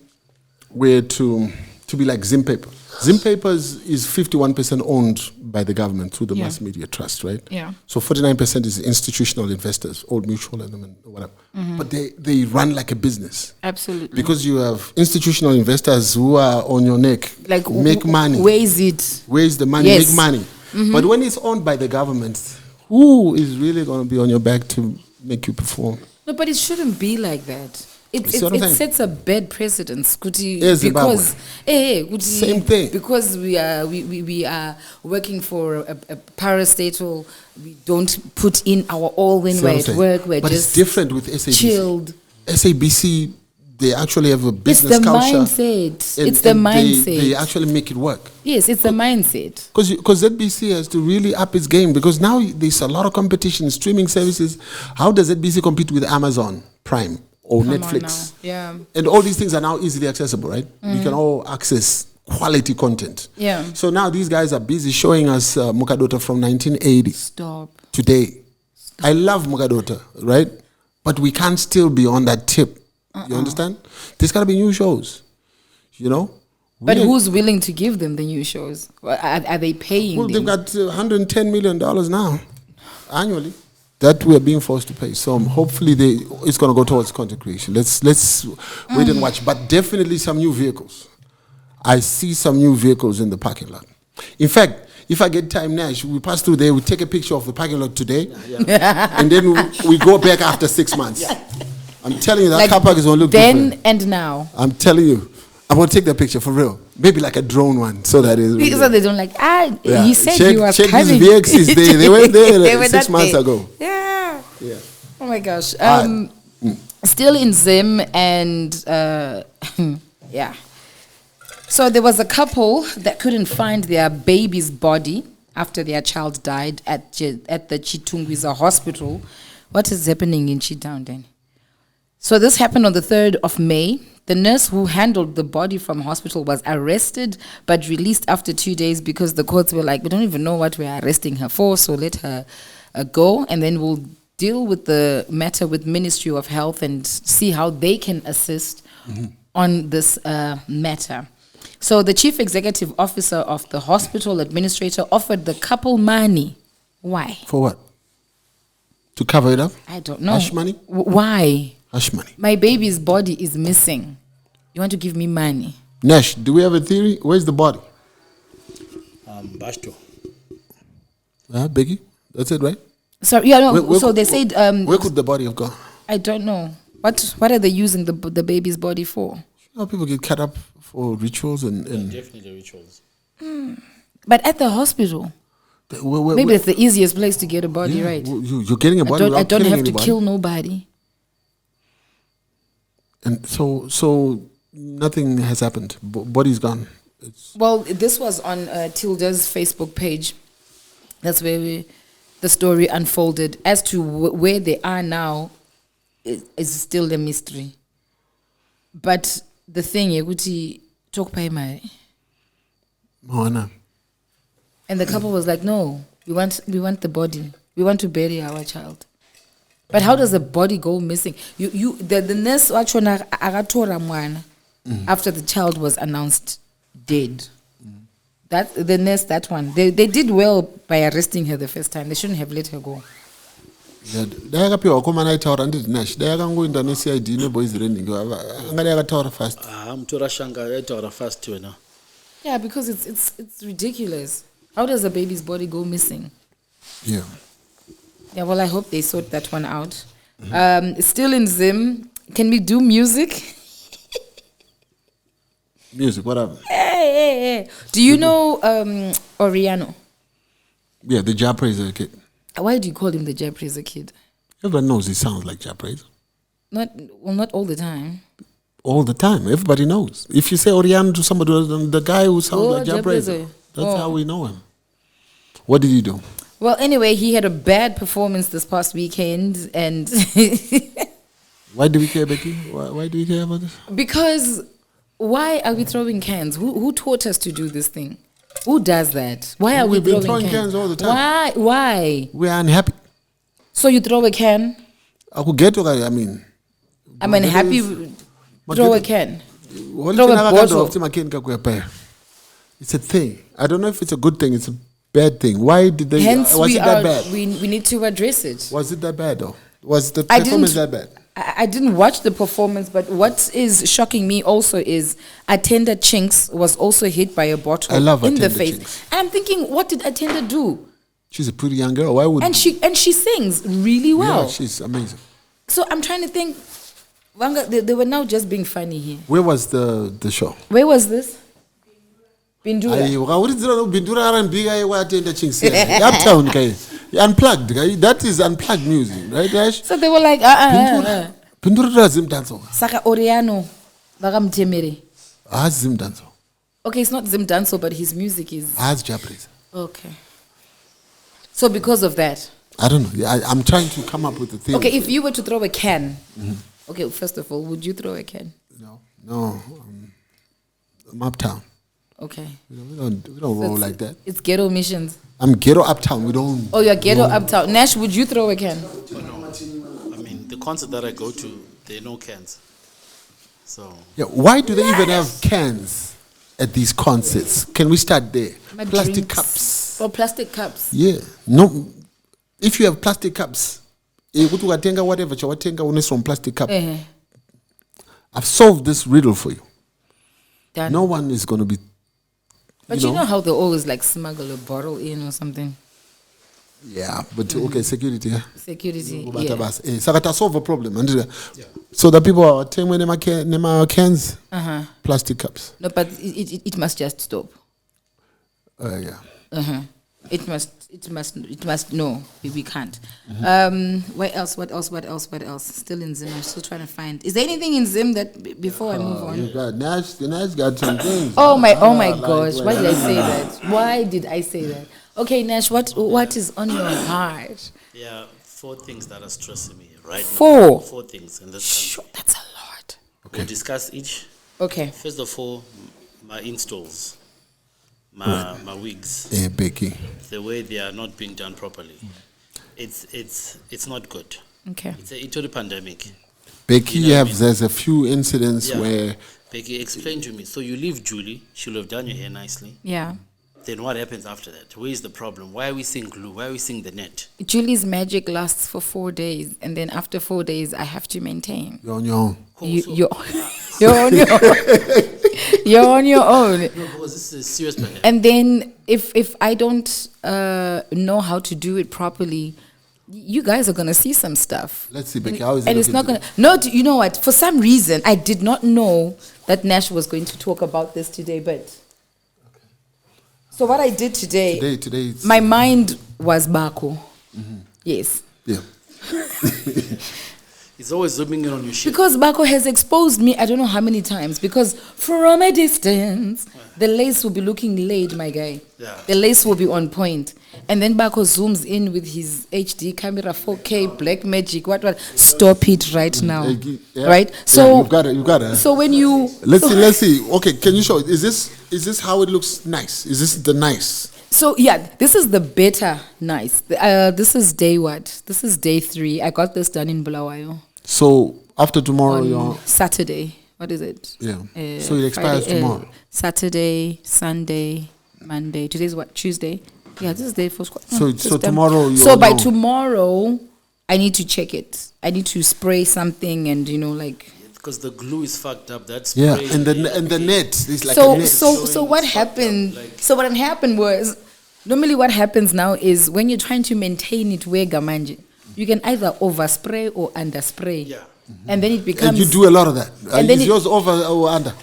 were to be like Zimpaper. Zimpapers is 51% owned by the government through the Mass Media Trust, right? Yeah. So 49% is institutional investors, Old Mutual and whatever. But they run like a business. Absolutely. Because you have institutional investors who are on your neck, like make money. Where is it? Where is the money? Yes. Make money. But when it's owned by the government, who is really going to be on your back to make you perform? No, but it shouldn't be like that. It sets a bad precedence. Because same thing. Because we are working for a parastatal, we don't put in our all when we're at work. We're but just it's different with SABC. Chilled. SABC, they actually have a business It's the culture. Mindset. And, it's the mindset. They actually make it work. Yes, it's the mindset. Because ZBC has to really up its game, because now there's a lot of competition, streaming services. How does ZBC compete with Amazon Prime or Netflix? Yeah. And all these things are now easily accessible, right? We can all access quality content. Yeah. So now these guys are busy showing us Mukadota from 1980. Stop. Today. I love Mukadota, right? But we can't still be on that tip. You understand? There's got to be new shows, you know? But who's willing to give them the new shows? Are they paying Well, them? they've got $110 million now, annually, that we are being forced to pay. So hopefully it's going to go towards content creation. Let's wait and watch. But definitely some new vehicles. I see some new vehicles in the parking lot. In fact, if I get time now, we pass through there, we take a picture of the parking lot today, and then we go back after 6 months. I'm telling you, that car park is going to look then different. And now. I'm telling you. I'm going to take that picture for real. Maybe like a drone one, so that is. Because so they don't he said he was check coming. These VXs there. They went there They were 6 months there. ago. Yeah. Yeah. Oh my gosh. Still in Zim, and yeah. So there was a couple that couldn't find their baby's body after their child died at the Chitungwiza hospital. What is happening in Chitown then? So this happened on the 3rd of May. The nurse who handled the body from hospital was arrested but released after 2 days because the courts were like, we don't even know what we're arresting her for, so let her go, and then we'll deal with the matter with Ministry of Health and see how they can assist on this matter. So the chief executive officer of the hospital administrator offered the couple money. Why? For what? To cover it up? I don't know. Hush money? Why? Hush money. My baby's body is missing. You want to give me money? Nash, do we have a theory? Where's the body? Bashto. Becky? That's it, right? So yeah, no. So they said. Where could the body have gone? I don't know. What are they using the baby's body for? You know, people get cut up for rituals and Definitely rituals. But at the hospital, maybe it's the easiest place to get a body, right? You're getting a body. I don't have anybody. to kill nobody. And so nothing has happened. Body's gone. Well, this was on Tilda's Facebook page. That's where the story unfolded. As to where they are now, is still a mystery. But the thing, Yeguti talk pay my. Oh, no. And the couple was like, "No, we want the body. We want to bury our child." But how does a body go missing? The nurse actually after the child was announced dead. That the nurse, that one, they did well by arresting her the first time. They shouldn't have let her go. Yeah, Yeah, because it's ridiculous. How does a baby's body go missing? Yeah. Yeah, well, I hope they sort that one out. Still in Zim, can we do music? Music, whatever. Hey. Do you know Oriano? Yeah, the Jah Praiser kid. Why do you call him the Jah Praiser kid? Everyone knows he sounds like Jah Praiser. Not all the time. All the time. Everybody knows. If you say Oriano to somebody, the guy who sounds like Jah Praiser, that's how we know him. What did he do? Well, anyway, he had a bad performance this past weekend, and why do we care, Becky? Why do we care about this? Because why are we throwing cans? Who taught us to do this thing? Who does that? Why are we throwing cans all the time? Why? We are unhappy. So you throw a can? I could get to that. I mean, I'm unhappy. Throw a can. Throw a bottle. It's a thing. I don't know if it's a good thing. It's a bad thing. Why did they? Hence, was it that bad? We need to address it. Was it that bad though? Was the performance that bad? I didn't watch the performance, but what is shocking me also is Attender Chinks was also hit by a bottle in the face. Chinks. And I'm thinking, what did Attender do? She's a pretty young girl. Why would? And she sings really well. Yeah, she's amazing. So I'm trying to think. They were now just being funny here. Where was the show? Where was this? Bindura. Uptown, unplugged. That is unplugged music, right, Ash? So they were like, Bindura Zim Danso. Saka Oriano, Vagamtemere. Zim Danso. Okay, it's not Zim Danso, but his music is. Japanese. Okay. So because of that. I don't know. I'm trying to come up with a thing. Okay, if you were to throw a can, okay, first of all, would you throw a can? No. I'm uptown. Okay. We don't roll like that. It's ghetto missions. I'm ghetto uptown. We don't. Oh, you're ghetto uptown. Nash, would you throw a can? I mean, the concert that I go to, there are no cans. So. Yeah. Why do they even have cans at these concerts? Can we start there? Plastic cups. Oh, plastic cups. Yeah. No. If you have plastic cups, whatever from plastic cup. I've solved this riddle for you. Done. No one is going to be. But you know how they always like smuggle a bottle in or something? Yeah, but okay, security. Yeah. Security. So that I solve a problem. So the people are taking them cans, plastic cups. No, but it must just stop. Yeah. It must. No, we can't. What else? Still in Zim. I'm still trying to find. Is there anything in Zim that before I move on? You got Nash got some things. Oh my gosh! Why did I say that? Why did I say that? Okay, Nash, what is on your heart? Yeah, 4 things that are stressing me right now. 4. 4 things in this Sure, country. that's a lot. Okay. We'll discuss each. Okay. First of all, my installs, my wigs. Yeah, Becky. The way they are not being done properly. It's not good. Okay. It's a total pandemic. Becky, You know what I mean? there's a few incidents Yeah. where Becky, explain to me. So you leave Julie, she'll have done your hair nicely. Yeah. Then what happens after that? Where is the problem? Why are we seeing glue? Why are we seeing the net? Julie's magic lasts for 4 days, and then after 4 days, I have to maintain. you're on your own. You're on your own. You're on your own. No, because this is a serious pandemic. And then if I don't know how to do it properly, you guys are gonna see some stuff. Let's see, Becky. How is it? And it's not gonna. No, you know what? For some reason, I did not know that Nash was going to talk about this today. But so what I did today, Today. my mind was Bako. Yes. Yeah. It's always zooming in on your shit. Because Bako has exposed me, I don't know how many times, because from a distance, the lace will be looking laid, my guy. Yeah. The lace will be on point. And then Bako zooms in with his HD camera, 4K, black magic, what. Stop it right now. Yeah. Right? Yeah, So, you've got it. so when you... Let's see. Okay, can you show? Is this how it looks nice? Is this the nice? So, yeah, this is the better nice. This is day what? This is day 3. I got this done in Bulawayo. So after tomorrow, you're On Saturday. What is it? yeah. So it expires Friday, tomorrow. Saturday, Sunday, Monday. Today's what? Tuesday. Yeah, this is day 4. So tomorrow you So all by know. tomorrow, I need to check it. I need to spray something, and like. Because the glue is fucked up. That's Yeah, and the net is like a So net. so what happened? So what happened was, normally what happens now is when you're trying to maintain it where gamanje, you can either overspray or underspray. Yeah. And then it becomes. And you do a lot of that. And then Is yours over or under?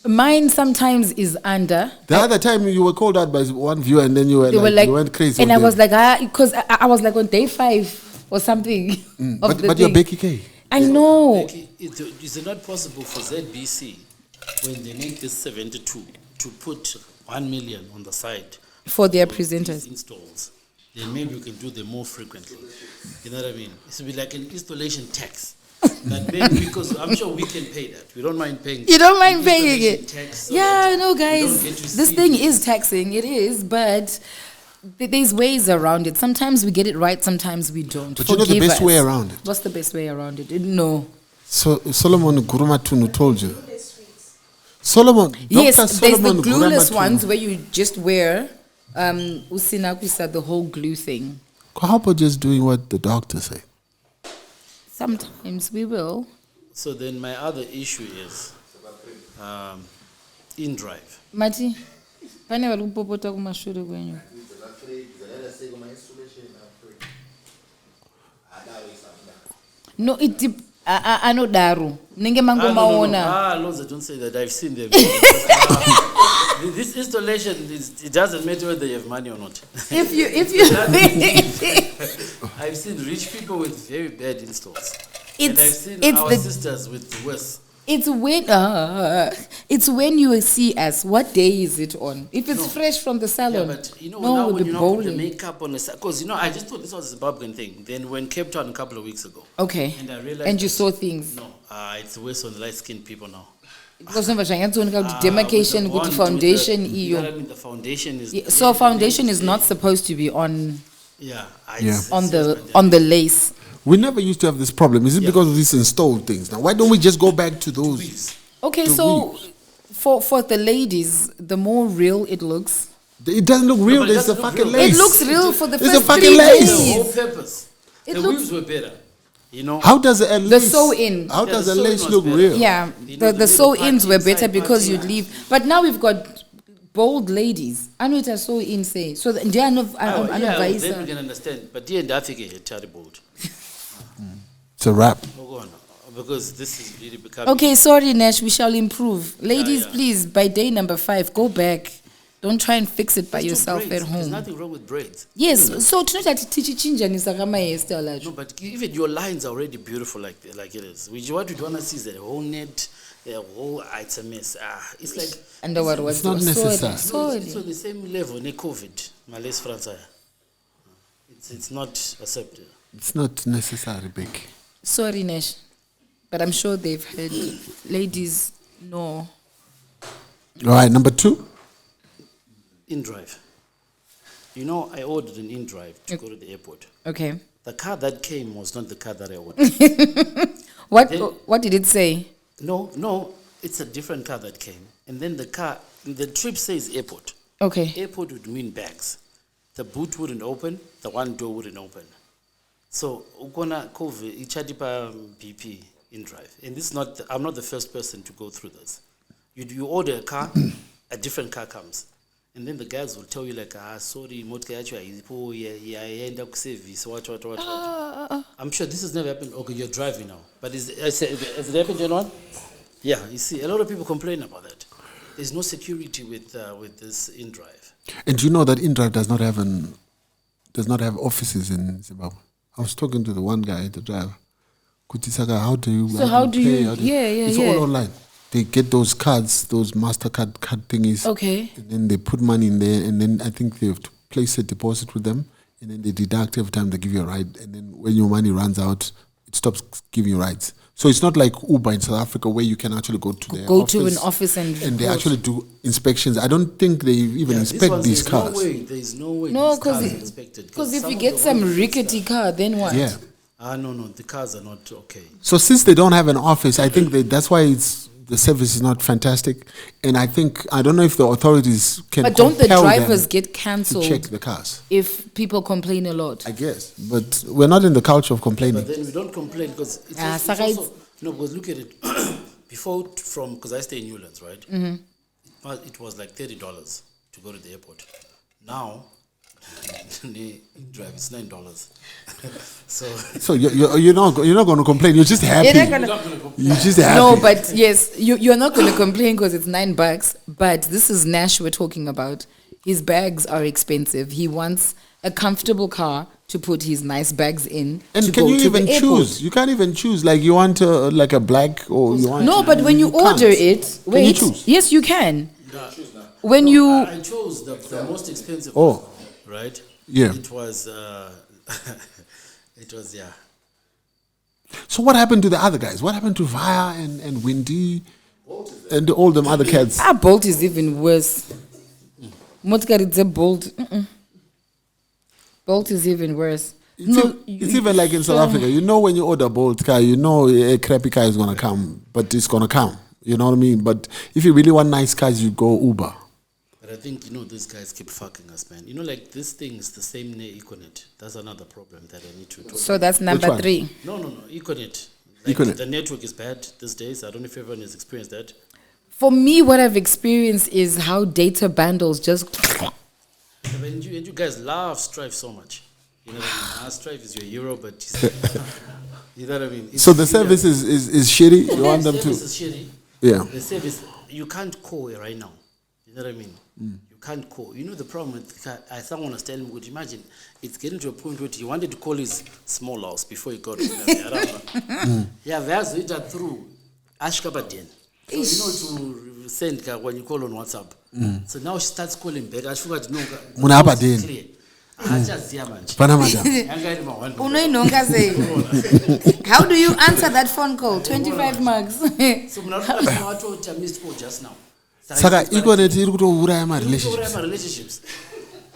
Mine sometimes is under. The other time you were called out by one viewer and then you They were like, you went crazy. and with I was them. like, because I was like on day 5 or something. But you're Becky K. I know. Is it not possible for ZBC, when they make this 72, to put 1 million on the side For their for presenters. these installs? Then maybe we can do them more frequently. You know what I mean? It should be like an installation tax. That maybe, because I'm sure we can pay that. We don't mind paying. You don't mind paying installation it. tax so Yeah, that no, we guys. don't get to This see thing it. is taxing. It is, but there's ways around it. Sometimes we get it right, sometimes we don't. But you know the Forgive best us. way around it? What's the best way around it? No. So Solomon Gurumatunu told you. Solomon. Yes, Dr. there's the Solomon glueless Gurumatunu. ones where you just wear usinakwisa, the whole glue thing. How about just doing what the doctor said? Sometimes we will. So then my other issue is in drive. Mati, pane vari kupopota kumashure kwenyu. No, anodaro. Munenge mangomaona. Loza, don't say that. I've seen them. This installation, it doesn't matter whether you have money or not. If you I've seen rich people with very bad installs. It's- and I've seen it's our the- sisters with worse. it's when you see us, what day is it on? If it's fresh from the Yeah, salon, but you know, no, now we'll when be you not put the bowling. makeup on the side, because I just thought this was a Zimbabwean thing. Then when Cape Town a couple of weeks ago, Okay. and I realized And you that- saw things. No, it's worse on light-skinned people now. Because zvanyatsooneka kuti With demarcation the kuti bond, foundation with the, you know what I iyo. mean? The foundation is. Yeah, so foundation is not supposed to be on Yeah, Yeah. on the lace. We never used to have this problem. Is it because of these installed things? Now, why don't we just go back to those? Okay, The so weaves. for the ladies, the more real it looks. It doesn't look real. but it There's a doesn't look fucking real. lace. It looks real for the It's a first fucking 3 lace. The whole days. purpose. It The looks- weaves were better. You know. How does a lace? sew-in. How Yeah, does the a sew-in lace was look better. real? Yeah, You know, the the little sew-ins were party better inside because party. you'd leave. But now we've got bold ladies. Anuita sew-in say. So they are not. Oh, yeah, then we can understand. But the end, I think it's terrible. It's a wrap. Go on, because this is really becoming. Okay, sorry, Nash. We shall improve. Ladies, yeah. please, by day number 5, go back. Don't try and fix it by Let's do yourself braids. at There's home. nothing wrong with braids. Yes, so tonight I teach chinja nisakama hairstyle. No, but even your lines are already beautiful like it is. What you want to see is the whole net, the whole item is it's like And what was It's not necessary. Sorry. it's on the same level in COVID. Malays France. It's not accepted. It's not necessary, big. Sorry, Nesh. But I'm sure they've heard ladies know. All right, number 2. InDrive. You know, I ordered an InDrive to go to the airport. Okay. The car that came was not the car that I ordered. What did it say? No, it's a different car that came. And then the trip says airport. Okay. Airport would mean bags. The boot wouldn't open, the one door wouldn't open. So, ukona COVID, ichadipa BP InDrive. And this is I'm not the first person to go through this. You order a car, a different car comes. And then the guys will tell you like, sorry, end up service, what. I'm sure this has never happened. Okay, you're driving now. But has it happened to anyone? Yeah, you see, a lot of people complain about that. There's no security with this InDrive. And you know that InDrive does not have offices in Zimbabwe. I was talking to the one guy, the driver. Kutisaka, how do you pay? It's all online. They get those cards, those MasterCard card thingies. Okay. And then they put money in there, and then I think they have to place a deposit with them, and then they deduct every time they give you a ride. And then when your money runs out, it stops giving you rides. So it's not like Uber in South Africa where you can actually go to their office. To an office and they actually do inspections. I don't think they even inspect these cars. There's no way. No, because if you get some rickety car, then what? Yeah. No, the cars are not okay. So since they don't have an office, I think that's why the service is not fantastic. And I don't know if the authorities can. But don't the drivers get cancelled? To check the cars. If people complain a lot. I guess, but we're not in the culture of complaining. But then we don't complain because it's also because look at it. Before because I stay in Newlands, right? Mm-hmm. It was like $30 to go to the airport. Now, the drive is $9. So you're not going to complain. You're just happy. You're just happy. No, but yes, you're not going to complain because it's $9. But this is Nash we're talking about. His bags are expensive. He wants a comfortable car to put his nice bags in. And can you even choose? You can't even choose. Like you want like a black or you want. No, but when you order it, wait. Can you choose? Yes, you can. When I chose the most expensive one, right? Yeah. It was yeah. So what happened to the other guys? What happened to Vaya and Windy and all them other cats? Bolt is even worse. Motkari Bolt. Bolt is even worse. It's even like in South Africa. You know when you order a Bolt car, you know a crappy car is going to come, but it's going to come. You know what I mean? But if you really want nice cars, you go Uber. But I think, these guys keep fucking us, man. Like this thing is the same near Econet. That's another problem that I need to talk So that's number 3. No. Econet. Econet. The network is bad these days. I don't know if everyone has experienced that. For me, what I've experienced is how data bundles just... And you guys love Strive so much. You know what I mean? Strive is your hero, but... you know what I mean? So the service is shitty? You want them to... The service is shitty. Yeah. The service, you can't call it right now. You know what I mean? You can't call. You know the problem with someone was telling me, would you imagine, it's getting to a point where he wanted to call his small house before he got to Yeah, there's it through Ashkabadian. So to send when you call on WhatsApp. So now she starts calling back. I forgot to know. How do you answer that phone call? 25 marks. So I missed call just now. Saka Econet iri kutouraya ma relationships.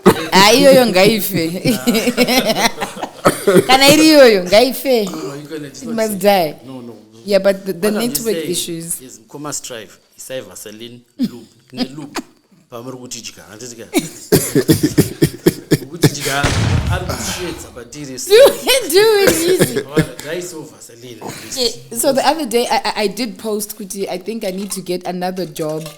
Iyoyo ngaife. Kana iri iyoyo ngaife. It must die. No. Yeah, but the network issues. Is Koma Strive. Isai Vaseline loop. Pamuru kutijika. Antijika. Kutijika. Do it easy. Guys over Vaseline. So the other day I did post Kuti. I think I need to get another job.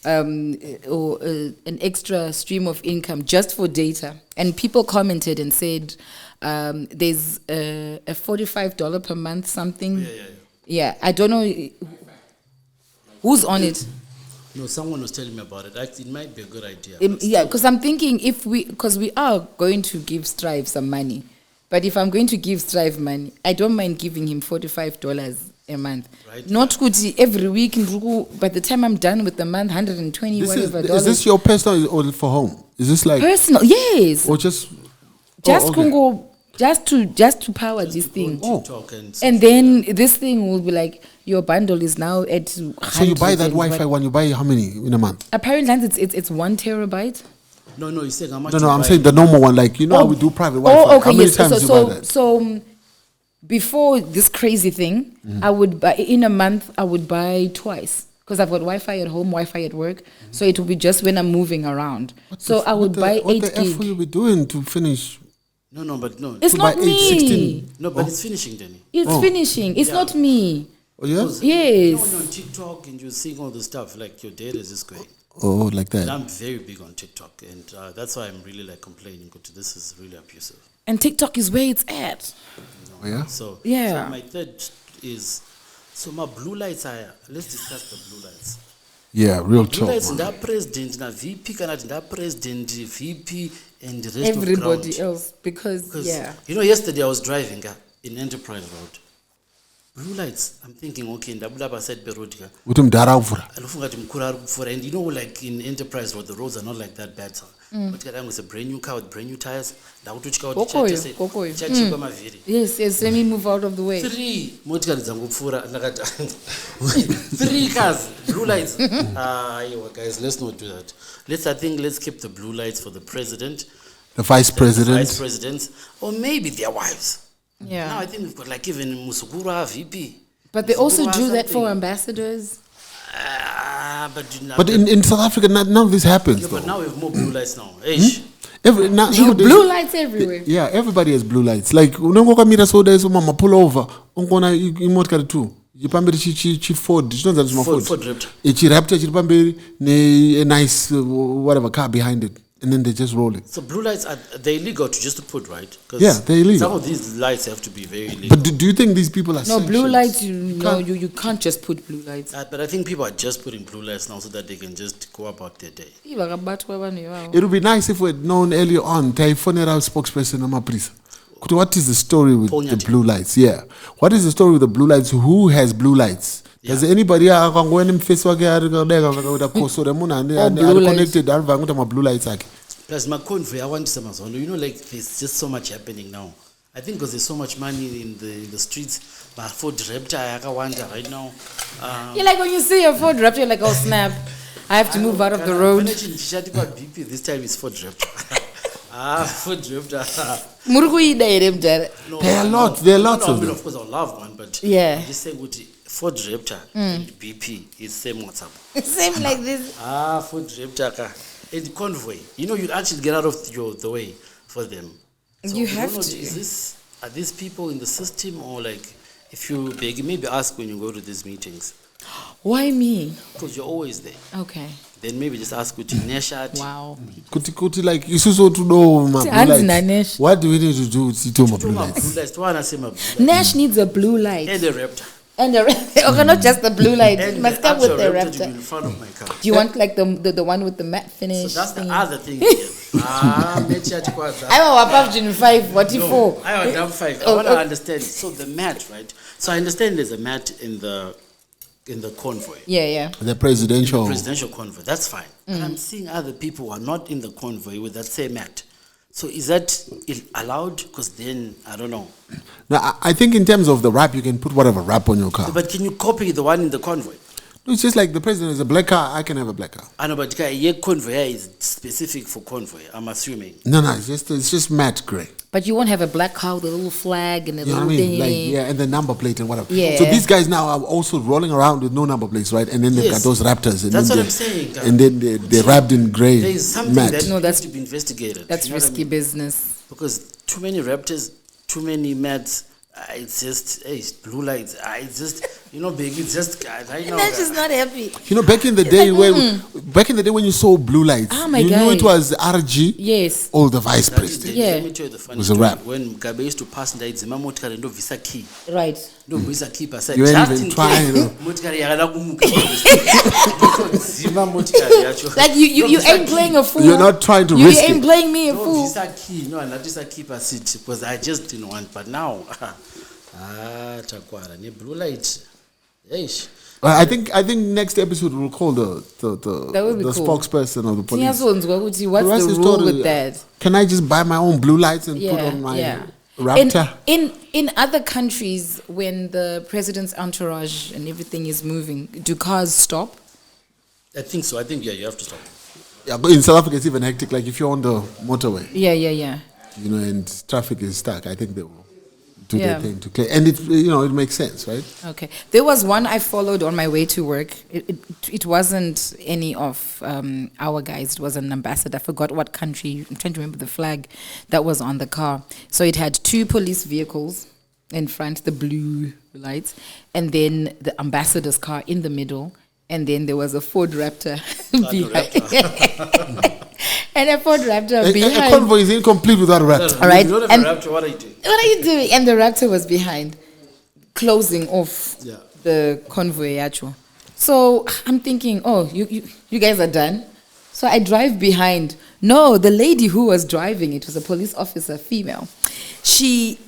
Or an extra stream of income just for data, and people commented and said there's a $45 per month something. Yeah. I don't know who's on it. No, someone was telling me about it. Actually, it might be a good idea. Yeah, because I'm thinking because we are going to give Strive some money. But if I'm going to give Strive money, I don't mind giving him $45 a month. Right. Not kuti every week, by the time I'm done with the month, 120 whatever dollars. Is this your personal or for home? Is this like personal? Yes. or just Congo, just to power this thing. TikTok And then this thing will be like, your bundle is now at. So you buy that Wi-Fi one. You buy how many in a month? Apparently, it's 1 terabyte. No, you're saying how much? No, I'm saying the normal one. Like how we do private Wi-Fi. Oh, okay, how many yes. times you buy that? So before this crazy thing, I would buy in a month. I would buy twice because I've got Wi-Fi at home, Wi-Fi at work. So it will be just when I'm moving around. I would buy 8 What the gig. F will you be doing to finish? No. It's to not buy 8, me. 16. No, but it's finishing, Denny. It's finishing. It's not me. Oh yeah. Because, Yes. You know, when you're on TikTok and you're seeing all the stuff, like your data is just going. Oh, like And that. I'm very big on TikTok, and that's why I'm really like complaining. Because this is really abusive. And TikTok is where it's at. Oh, yeah. So Yeah. So my third is my blue lights are. Let's discuss the blue lights. Yeah, real Blue talk. lights man. nda president na VP kana nda president VP and the rest Everybody of ground. else because yeah. You know, yesterday I was driving in Enterprise Road. Blue lights. I'm thinking, okay, ndabula said road here. Uthi mdala uvura. And you know, like in Enterprise Road, the roads are not like that bad. But it's a brand new car with brand new tires. Kokoyo. Yes, let me move out of the way. 3 motikari dzangopfuura ndakati 3 cars, blue lights. Guys, let's not do that. Let's keep the blue lights for the president, The vice the president. vice presidents, or maybe their wives. Yeah. Now I think we've got like even Musukura VP. But they also Musukura do that for something. ambassadors. But in South Africa, none of this happens. But Though. now we have more blue lights now. Eish. Nowadays- Blue lights everywhere. Yeah, everybody has blue lights. Like unongoka mira soda iso mama pull over. Ungona imotikari too. Chipamberi chi Ford. Chinonza kuti Ford. Ford Raptor. Ichi Raptor chiri pamberi ne a nice whatever car behind it, and then they just roll it. So blue lights they're illegal to just put, right? 'Cause Yeah, they're illegal. Some of these lights have to be very illegal. But do you think these people are No, blue sanctioned? lights. You can't just put blue lights. But I think people are just putting blue lights now so that they can just go about their day. It would be nice if we had known earlier on. Telefonera spokesperson amaprisa. What is the story with Paul the Nyati. blue lights? Yeah. What is the story with the blue lights? Who has blue lights? Does anybody akangwena mfesi wake arikadeka ngakauta kosora munhu blue lights. connected aribva nguta ma blue lights ake? Plus, my convoy, I want to say, you know, like there's just so much happening now. I think because there's so much money in the streets. But Ford Raptor, I wonder right now. You're like when you see a Ford Raptor, you're like, oh snap, I have to move out of the road. BP, this time is Ford Raptor. Ford Raptor. No, There are lots. There are lots I of mean, them. of course, I'll love one, but Yeah. I'm just saying, Ford Raptor and BP is same WhatsApp. Same like this. Ford Raptor. And convoy, you know, you actually get out of the way for them. So You I don't have know, to. Are these people in the system, or like if you beg, maybe ask when you go to these meetings, Why me? because you're always there. Okay. Then maybe just ask with Neshat. Wow. Kuti like isusu to know my blue Hands na lights. Nash. What do we need to do to my blue lights? Nash needs a blue light. And the Raptor. And the okay, not just the blue light. It And must the come with actual the Raptor to be Raptor. in front of my car. Do you want like the one with the matte finish? So that's the thing? other thing. Neshat Kwanza. I'm a Wapaf Gen 5, what you for? I want down 5. I Oh, want to oh. understand. So the mat, right? So I understand there's a mat in the convoy. Yeah. The presidential. Presidential convoy, that's fine. But I'm seeing other people who are not in the convoy with that same act. So is that allowed? Because then, I don't know. Now, I think in terms of the wrap, you can put whatever wrap on your car. But can you copy the one in the convoy? It's just like the president is a black car, I can have a black car. I know, but your convoy is specific for convoy, I'm assuming. No, it's just matte gray. But you won't have a black car with a little flag and a You know little what I mean? thing. Like, and the number plate and whatever. Yeah. So these guys now are also rolling around with no number plates, right? And then they've Yes. got those Raptors. And That's then what I'm saying. And then they're wrapped in gray. There is something matte. that No, needs to be investigated. That's You know what I risky mean? business. Because too many Raptors, too many mats, it's just, it's blue lights. It's just, big, it's just, right now. Nash is not happy. You know, back in the day when you saw blue lights, Oh my you knew it God. was RG Yes. or the vice president. Yeah. Let me tell you the funny Was a story. wrap. When Gabe used to pass and it's motikari ndo visa key. Right. Ndo visa key per se. You ain't Just even in trying, case, no. motikari yakada kumuka. Zima motikari yacho. Like you ain't playing a fool. You're not trying to you risk ain't it. playing me a No, fool. visa key. No, not visa keeper seat because I just didn't want. But now, chakwara ne blue light. Eish. I think next episode we'll call the That would be cool. spokesperson of the police. What's the rule with that? Can I just buy my own blue lights and put on my Raptor? In other countries, when the president's entourage and everything is moving, do cars stop? I think so. I think you have to stop. Yeah, but in South Africa it's even hectic. Like if you're on the motorway, Yeah. you know, and traffic is stuck, I think they will do Yeah. their thing to clear. And it makes sense, right? Okay. There was one I followed on my way to work. It wasn't any of our guys. It was an ambassador. I forgot what country. I'm trying to remember the flag that was on the car. So it had 2 police vehicles in front, the blue lights, and then the ambassador's car in the middle, and then there was a Ford Raptor behind. And a Ford Raptor behind. A convoy is incomplete without a Raptor. All right. You don't have And a Raptor, what are you doing? what are you doing? And the Raptor was behind, closing off Yeah. the convoy. Actually. So I'm thinking, oh, you guys are done. So I drive behind. No, the lady who was driving, it was a police officer, female. She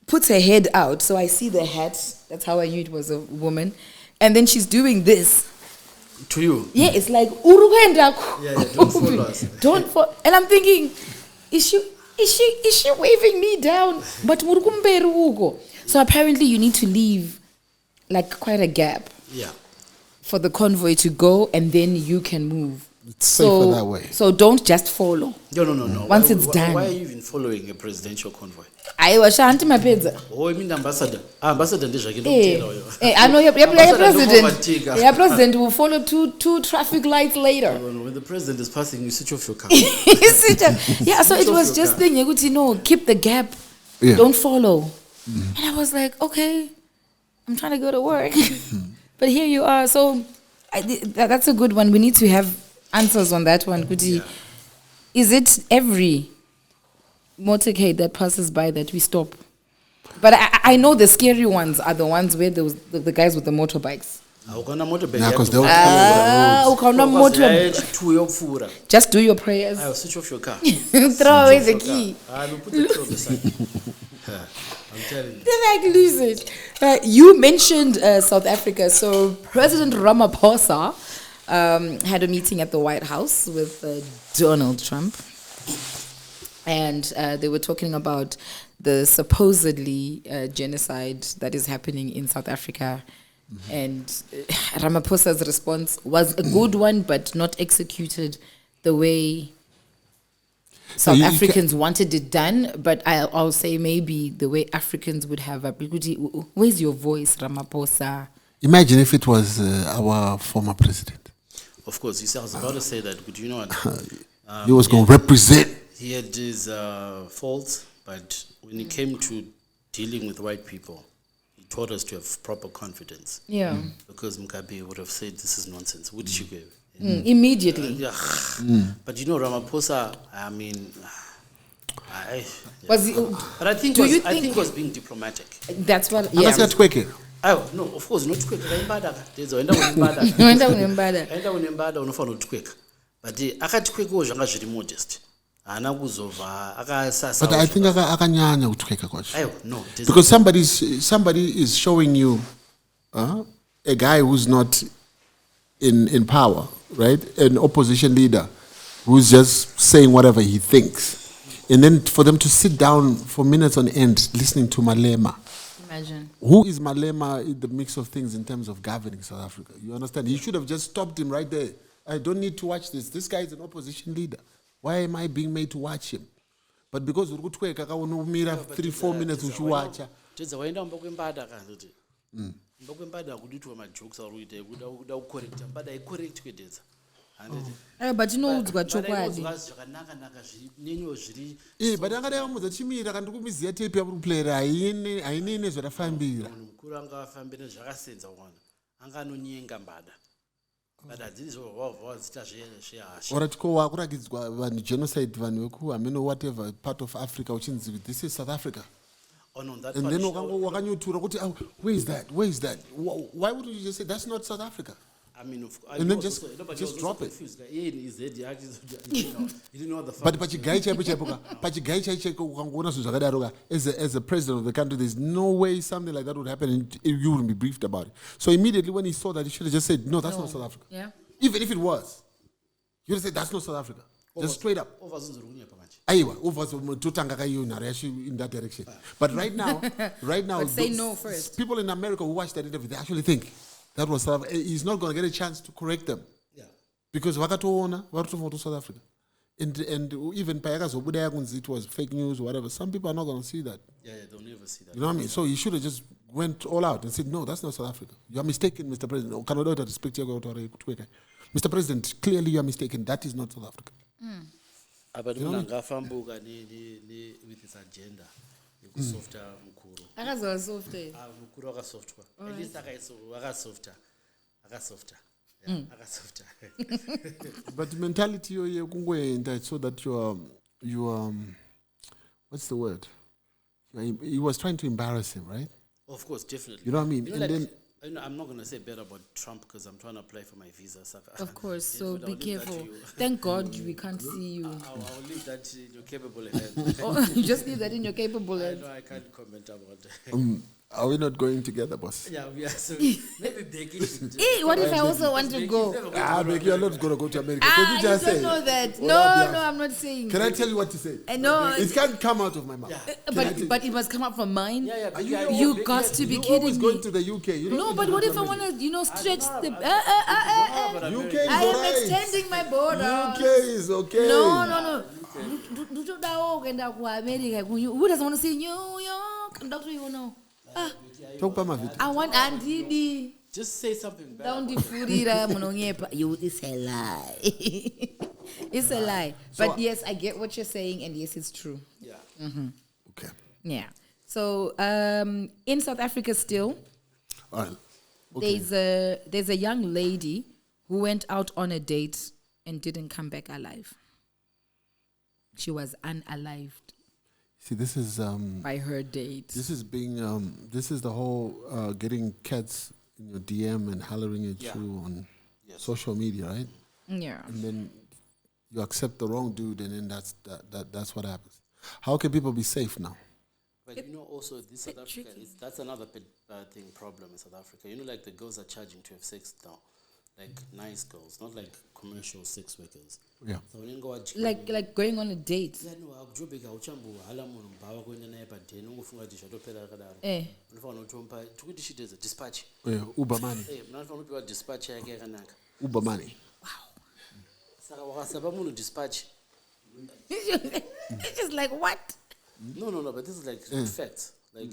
puts her head out, so I see the hat. That's how I knew it was a woman. And then she's doing this. To you. Yeah, it's like Uruguenda. Yeah, don't follow us. Don't follow. And I'm thinking, is she waving me down? But Murukumberu. So apparently you need to leave like quite a gap Yeah. for the convoy to go, and then you can move. It's safer that way. So don't just follow. No. Once it's done. Why are you even following a presidential convoy? I was shanti mapedza. Oh, I mean ambassador. Ambassador ndezvake Eh, ndokutera uyo. I know your Ambassador president. ndokuvatika. Your president will follow two traffic lights later. No, when the president is passing, you switch off your car. Yeah, so it Switch off was your just car. thing. You know, keep the gap. Yeah. Don't follow. And I was like, okay, I'm trying to go to work, but here you are. So that's a good one. We need to have answers on that one. Kuti, is it every motorcade that passes by that we stop? But I know the scary ones are the ones where the guys with the motorbikes. Haukana motorbike Yeah, 'cause yako. they'll Ukaona motor. Two yopfuura. Just do your prayers. I'll switch off your car. Throw away the key. I'll put the key on the side. I'm telling you. They like lose it. You mentioned South Africa. So President Ramaphosa had a meeting at the White House with Donald Trump. And they were talking about the supposedly genocide that is happening in South Africa. And Ramaphosa's response was a good one, but not executed the way South you Africans wanted it done. But I'll say maybe the way Africans would have. Where's your voice, Ramaphosa? Imagine if it was our former president. Of course, you see, I was about to say that, but you know what? He was going to represent. He had his faults, but when it came to dealing with white people, he taught us to have proper confidence. Yeah. Because Mugabe would have said, this is nonsense. What did you give? Immediately. Yeah. But you know, Ramaphosa, I mean, Was he, but I think Do you I think- think was being diplomatic. that's what. Akasiya tweke. Oh, no, of course, not quick. Enda Wenda kunembada. unembada unofanira kutweka. But akatwekawo zvanga zviri modest. Haana kuzobva akasasa. But I think akanyanya kutweka kwacho. Aiwa, no. Because somebody is showing you a guy who's not in power, right? An opposition leader who's just saying whatever he thinks. And then for them to sit down for minutes on end listening to Malema. Imagine. Who is Malema in the mix of things in terms of governing South Africa? You understand? He should have just stopped him right there. I don't need to watch this. This guy is an opposition leader. Why am I being made to watch him? But because urikutweka kaonomira 3-4 minutes uchiwacha. Tedza waenda kumba kwembada kanzoti. Kumba kwembada kuditwa majokes ari kuita kuda kucorrect. Mbada icorrect kwededza. But inoudzwa chokwadi. Zvakanaka naka zvinenyo zviri. But akadai vamudza chimira kandi kumiziya tape yapuruplayera haine nezvarafambira. Munhu mukuru anga afambira zvakasenza wana. Anga anonyenga mbada. Mbada dzizvo wadzita zvehasha. Ora tiko wakurakidzwa vanhu genocide vanhu veku whatever part of Africa uchinzi this is South Africa. On that And then wakanyutura kuti where is that? Why would you just say that's not South Africa? I mean, And then just drop it. He didn't know the fuck. But chigai chaipo ukangona zvinhu zvakadaroka as a president of the country, there's no way something like that would happen and you wouldn't be briefed about it. So immediately when he saw that, he should have just said, no, that's not South Africa. Yeah. Even if it was, he would have said, that's not South Africa. Just straight up. Aiwa, in that direction. But right now, But say no first. People in America who watch that interview, they actually think that was South Africa. He's not going to get a chance to correct them. Yeah. Because vakatoona to South Africa. And even it was fake news or whatever. Some people are not going to see that. Yeah, they'll never see that. You know what I mean? So he should have just went all out and said, no, that's not South Africa. You are mistaken, Mr. President. Mr. President, clearly you are mistaken. That is not South Africa. But with his agenda, softer mkuru. Akazosofter. Mkuru akasofter. At least akasofter. But the mentality you so that you what's the word? He was trying to embarrass him, right? Of course, definitely. You know what I mean? You know, And like, then I'm not going to say bad about Trump because I'm trying to apply for my visa. Of course, so But I'll be leave that to careful. you. Thank God we can't see you. I'll leave that in your capable hands. Oh, you just leave that in your capable I hands. know I can't comment about that. are we not going together, boss? Yeah, we are. So maybe Becky. What if I also want to go? Becky, you're not going to go to America. Ah, Can you you just don't say? know that. Well, No, I'm not saying. Can I tell you what to say? No, It can't come out of my mouth. but it must come up from mine. Yeah, Are you, You got to be You're kidding always me. going to the UK. You don't No, need but to what go if to I want America. to, stretch the... UK is I am alright. extending my borders. UK is okay. No. Who doesn't want to see New York? Doctor, you know. Talk about my video. I want Auntie. Just say something bad. Don't defurira mononyepa. You, it's a lie. It's a lie. But yes, I get what you're saying, and yes, it's true. Yeah. Okay. Yeah. So in South Africa still, All right. Okay. there's a young lady who went out on a date and didn't come back alive. She was unalived See, this is by her date. this is being this is the whole getting cats in your DM and hollering at you on social media, right? Yeah. And then you accept the wrong dude, and then that's what happens. How can people be safe now? But you know, also this South Africa that's another problem in South Africa. You know, like the girls are charging to have sex now, like nice girls, not like commercial sex workers. Yeah. So when you go out, Like going on a date. yeah, no, akujobeka uchambu hala munhu mbawa kuenda naye padeni ungofunga kuti zvatopera akadaro. Eh. Unofanira kutompa tukuti shit is a dispatch. Yeah, Uber money. Munofanira kupiwa dispatch yake yakanaka. Uber money. Saka wakasapa munhu dispatch. It's just like what? No, but this is like facts. Like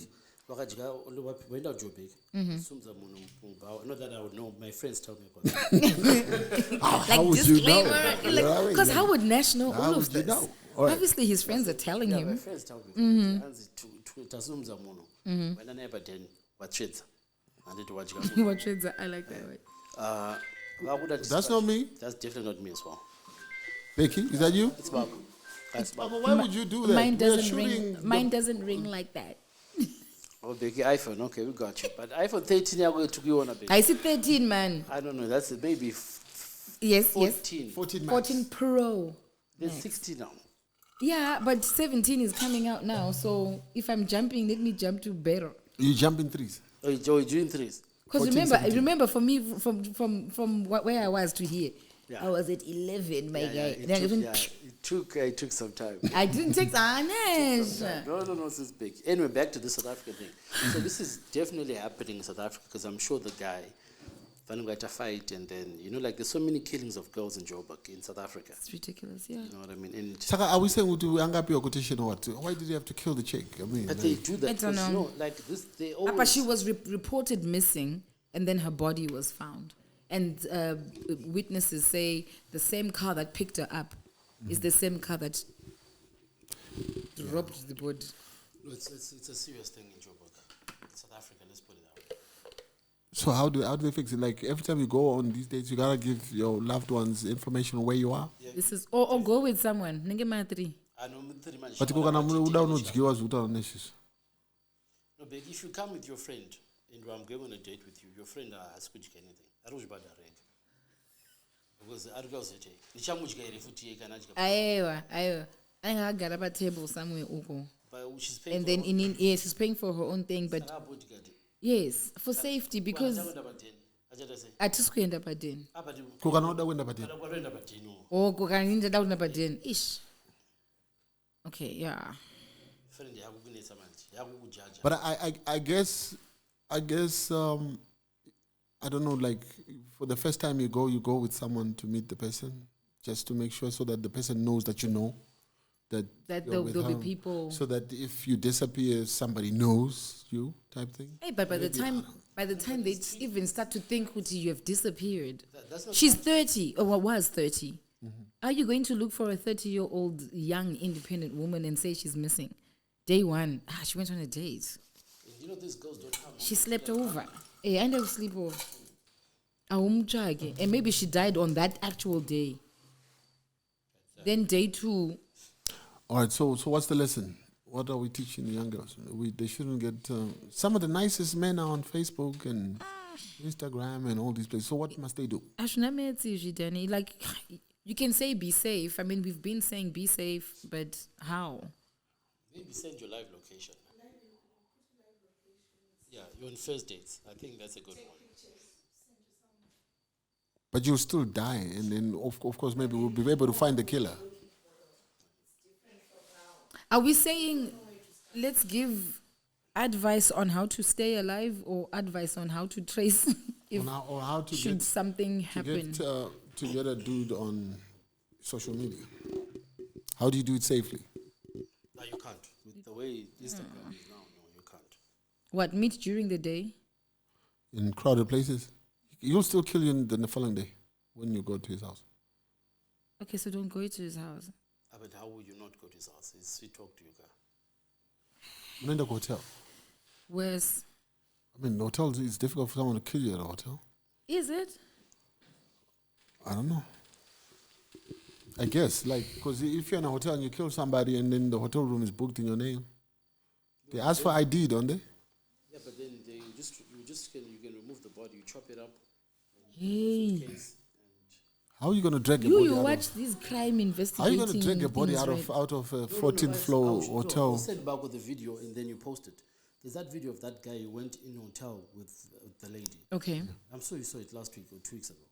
wakadya waenda kujobeka. Sumza munhu mbawa. Not that I would know. My friends tell me about that. How would you know? Because how would Nash know How all would of you this? know? All right. Obviously, his friends are telling Yeah, my him. friends tell me. Tasumza munhu. Waenda naye padeni watsvedza. Anditi wadya. What trades I like that way. That's not me. That's definitely not me as well. Becky, is that you? It's Bob. That's Bob. Why would you do that? Mine We are doesn't ring. shooting Mine doesn't ring like that. Oh, Becky, iPhone. Okay, we got you. But iPhone 13, you're going to go on a bit. I see 13, man. I don't know. That's maybe Yes. 14. 14 Max. 14 Pro. There's 16 now. Yeah, but 17 is coming out now. So if I'm jumping, let me jump to better. You jump in threes. Oh, you're doing threes. Because 14, 17. remember, for me, from where I was to here, Yeah. I was at 11, my guy. It took some time. I didn't take honest. No, this is big. Anyway, back to the South African thing. So this is definitely happening in South Africa because I'm sure the guy, Van got a fight, and then, you know, like there's so many killings of girls in Joburg in South Africa. It's ridiculous, yeah. You know what I mean? And Saka, are we saying to hang up your quotation or what? Why did you have to kill the chick? I mean, but they do that. I don't 'cause, know. you know, like this, they always. But she was reported missing, and then her body was found. And witnesses say the same car that picked her up is the same car that dropped the body. No, it's a serious thing in Joburg, South Africa. Let's put it that way. so how do they fix it? Like every time you go on these dates, you gotta give your loved ones information on where you are. This is or go with someone. Nenge matri. I know, but But kana munhu uda unodyiwa zvuta nesizvo. No, but if you come with your friend and I'm going on a date with you, your friend has kudya anything. I don't about that, right? Because articles it. Nichamujika refuti kana chika. Aiwa. Angagara pa table somewhere uko. But she's paying. And then yes, she's paying for her own thing, but yes, for safety because atiskuenda padeni. Kukanoda kwenda padeni. Oh, kukaninda kwenda padeni. Ish. Okay, yeah. But I guess I don't know, like for the first time you go with someone to meet the person just to make sure so that the person knows that you know that there'll be people, so that if you disappear somebody knows you type thing. Hey, but by the time they even start to think you have disappeared, she's 30 or was 30. Mm-hmm. Are you going to look for a 30-year-old young independent woman and say she's missing? Day one, she went on a date. You know these girls don't have. She slept over. Hey, I never sleep over. And maybe she died on that actual day. Then day two. All right, so what's the lesson? What are we teaching the young girls? They shouldn't get... some of the nicest men are on Facebook and Instagram and all these places. So what must they do? Denny. Like, you can say be safe. I mean, we've been saying be safe, but how? Maybe send your live location. Yeah, you're on first dates. I think that's a good one. But you'll still die, and then of course maybe we'll be able to find the killer. Are we saying let's give advice on how to stay alive or advice on how to trace if or how to should something happen? To get a dude on social media. How do you do it safely? No, you can't. With the way Instagram is now, no, you can't. What, meet during the day? In crowded places? You'll still kill you the following day when you go to his house. Okay, so don't go to his house. But how would you not go to his house? He's sweet talk to you, guy. I'm in the hotel. Where's? I mean, hotels, it's difficult for someone to kill you at a hotel. Is it? I don't know. I guess, because if you're in a hotel and you kill somebody and then the hotel room is booked in your name, they ask for ID, don't they? Yeah, but then you can remove the body, you chop it up. Hey. How are you going to drag a body You out watch these crime investigating. How are you going to drag a body out of a 14th floor hotel? I'll send back with the video and then you post it. There's that video of that guy who went in a hotel with the lady. Okay. I'm sure you saw it last week or 2 weeks ago.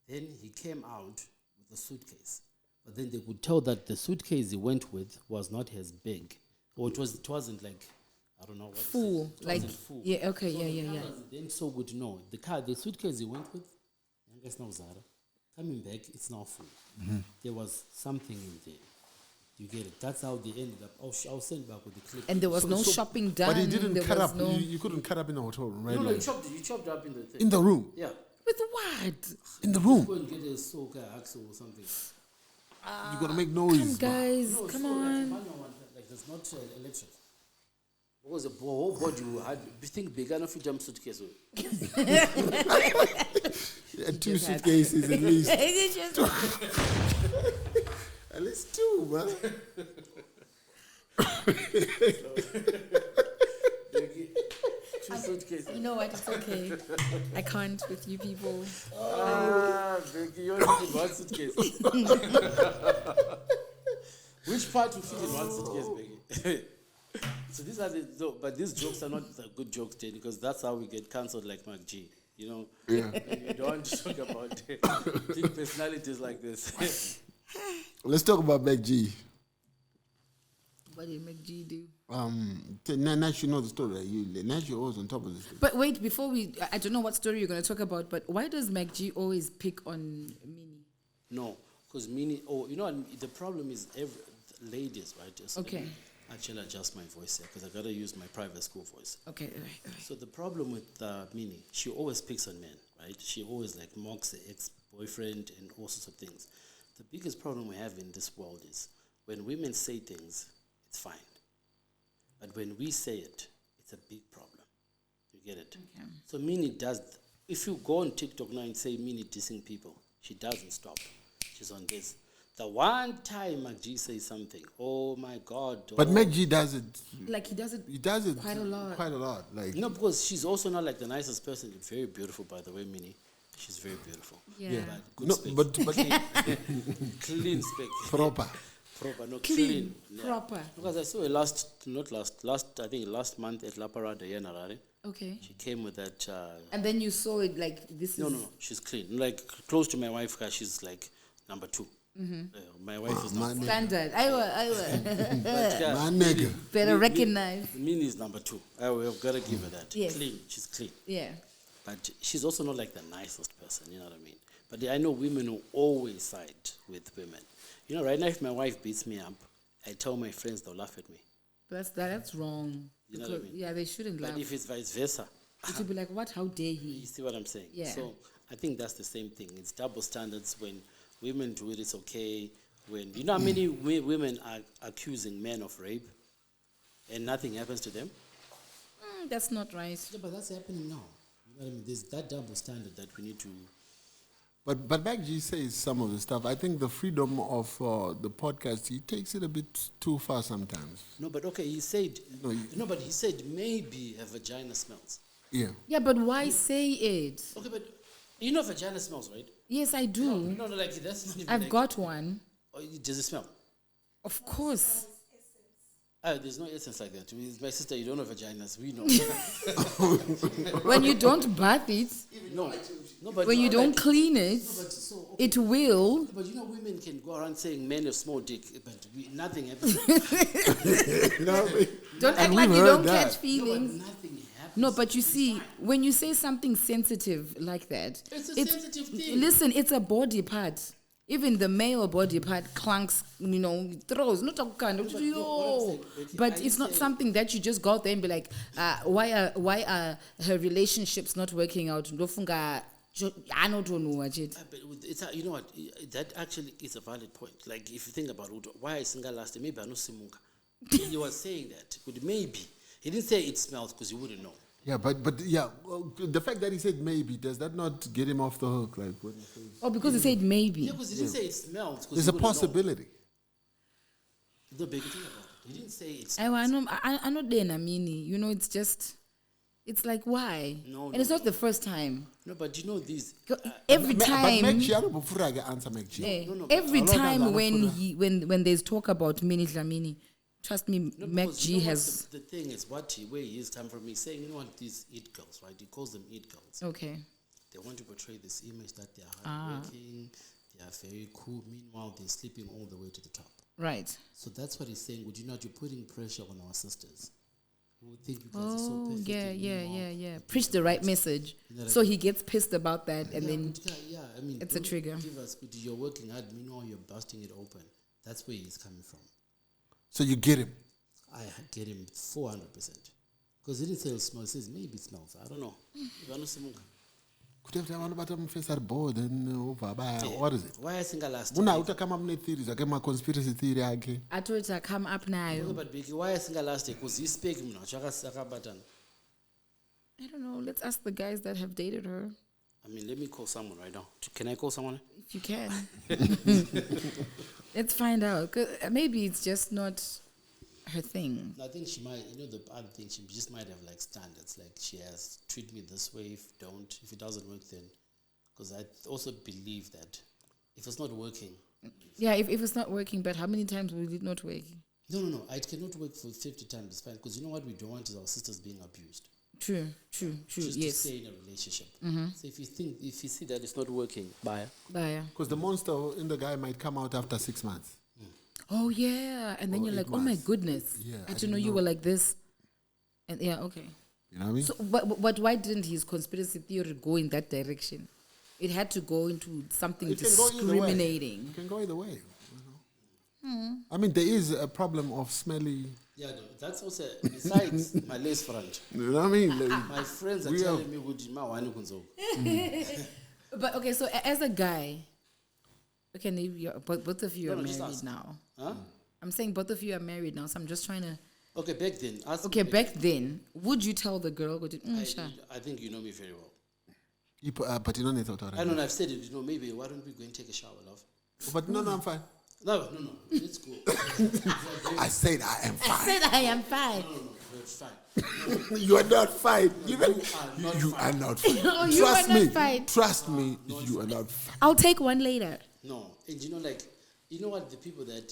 Then he came out with a suitcase. But then they could tell that the suitcase he went with was not as big. Or it wasn't like, I don't know what. Full. It wasn't full. Yeah, okay, so yeah. Then so good to know. The suitcase he went with, it's now Zara. Coming back, it's now full. Mm-hmm. There was something in there. You get it? That's how they ended up. I'll send back with the clip. And there was no shopping done. But he didn't cut up. No, you couldn't cut up in the hotel room, right? No, you chopped up in the thing. In the room? Yeah. With what? In the room? Go and get a soaker axle or something. You're going to make noise. Come, guys. No, come so on. Like there's not electric. Because the whole body you had, you think big enough to jump suitcase. Yeah, 2 suitcases at least. At least 2, man. Two suitcases. You know what? It's okay. I can't with you people. Becky, you're only in one suitcase. Which part you fit in one suitcase, Becky? So these are but these jokes are not the good jokes, Denny, because that's how we get cancelled like Mark G. You know, yeah. You don't want to talk about big personalities like this. Let's talk about Mac G. What did Mac G do? Nash, you know the story. Nash, you're always on top of this thing. But wait, before I don't know what story you're going to talk about, but why does Mac G always pick on Minnie? No, because Minnie, the problem is ladies, right? So okay. Actually, adjust my voice here because I gotta use my private school voice. Okay, all right. So the problem with Minnie, she always picks on men, right? She always mocks the ex-boyfriend and all sorts of things. The biggest problem we have in this world is when women say things, it's fine, but when we say it, it's a big problem. You get it? Okay. So Minnie does. If you go on TikTok now and say Minnie dissing people, she doesn't stop. She's on this. The one time Mac G says something, oh my God. But Mac G does it. He does it quite a lot. Quite a lot. Like because she's also not the nicest person. Very beautiful, by the way, Minnie. She's very beautiful. Yeah. But good No, spec. but Clean spec. proper. Proper, no Clean, clean. proper. Because I saw her I think last month at La Parada here in Harare. Okay. She came with that. And then you saw it like this No, is. no, she's clean. Like close to my wife, 'cause she's like number 2. My wife is number 1. Standard. Aiwa. But, My nigga. Better recognize. Minnie is number 2. I have got to give her that. Yes. Clean. She's clean. Yeah. But she's also not like the nicest person, you know what I mean? But I know women who always side with women. You know, right now, if my wife beats me up, I tell my friends, they'll laugh at me. That's wrong. You know what I Because- mean? Yeah, they shouldn't laugh. But if it's vice versa, It would be like, what? How dare you he? see what I'm saying? Yeah. So I think that's the same thing. It's double standards. When women do it, it's okay. When you know how many women are accusing men of rape and nothing happens to them? That's not right. Yeah, but that's happening now. You know what I mean? There's that double standard that we need to. But Mac G says some of the stuff. I think the freedom of the podcast, he takes it a bit too far sometimes. No, but okay, he said. No, but he said maybe a vagina smells. Yeah. Yeah, but why say it? Okay, but you know vagina smells, right? Yes, I do. No, like that's not even. I've like, got one. Oh, does it smell? Of course. There's no essence like that. With my sister, you don't have vaginas. We know. When you don't bath it, no, but when you don't clean it, it will. But you know, women can go around saying men have small dick, but nothing happens. Don't act And like we've you heard don't that. catch feelings. Nothing happens. No, but you see, when you say something sensitive like that, It's a sensitive thing. Listen, it's a body part. Even the male body part clunks, throws. Not a kind of, but it's not something that you just go out there and be like, why are her relationships not working out? I don't know. But it's you know what? That actually is a valid point. Like if you think about it, why is single last? Maybe I know Simunga. He was saying that, but maybe he didn't say it smells because you wouldn't know. Yeah, but yeah, well, the fact that he said maybe, does that not get him off the hook? Like, when he says, Oh, because he said maybe. Yeah, because he didn't say it smells. there's a possibility. The big thing about it, he didn't say it I smells. know Dena Mini. It's just, it's like why? And it's not the first time. No, but you know these. Every But time. Mac G, I don't know if I can answer Mac G. Every No, no, time no, when there's talk about Mini Dlamini, trust me, No, Mac because G you know what has. the thing is where he is come from. He's saying, you know what, these it girls, right? He calls them it girls. Okay. They want to portray this image that they are hardworking, they are very cool. Meanwhile, they're sleeping all the way to the top. Right. So that's what he's saying. Would you not? You're putting pressure on our sisters who would think you guys are so Oh, perfect. yeah, and yeah, meanwhile, yeah, yeah. Preach the right message. You know, So he gets pissed about that and yeah, then. but I mean, it's a don't trigger. Give us, but you're working hard. Meanwhile, you're busting it open. That's where he's coming from. So you get him. I get him 400%. Because he didn't say it smells. He says maybe it smells. I don't know. Could have done about him face board and what is it? Why I think I last Una utakama mne theories, akema conspiracy theory yake. I told it to come up now. But Biggie, why I think I last because he speak now. I don't know. Let's ask the guys that have dated her. I mean, let me call someone right now. Can I call someone? If you can. Let's find out. 'Cause maybe it's just not her thing. I think she might, the other thing, she just might have like standards. Like she has, treat me this way, if it doesn't work, then. Because I also believe that if it's not working. Yeah, if it's not working, but how many times will it not work? No. It cannot work for 50 times. It's fine. Because you know what we don't want is our sisters being abused. True. Just Yes. to stay in a relationship. So if you see that it's not working, bye. Because the monster in the guy might come out after 6 months. Oh yeah, and then Or you're 8 like, oh my months. goodness, Yeah, I I didn't know didn't you know. were like this. And yeah, okay. You know what I mean? So, but why didn't his conspiracy theory go in that direction? It had to go into something It can go either way. discriminating. It can go either way. You know? I mean, there is a problem of smelly. Yeah, no, that's also, besides my lace front. You know what I mean? Like, My friends are We telling me, "Would you want to But okay, so as a guy, okay, maybe both of you No, are just married ask. now. Huh? I'm saying both of you are married now, so I'm just trying to. Okay, back then. Ask Okay, me back then, would you tell the girl? Sure. I think you know me very well. but you don't need to talk I don't know, I've said it, maybe why don't we go and take a shower, love? But no, I'm fine. No. Let's go. I said I am I fine. said I am fine. No, it's fine. You are not fine. Even you are not fine. Oh, you Trust are not me. fine. Trust me. You are not fine. I'll take one later. No. And you know what, the people that,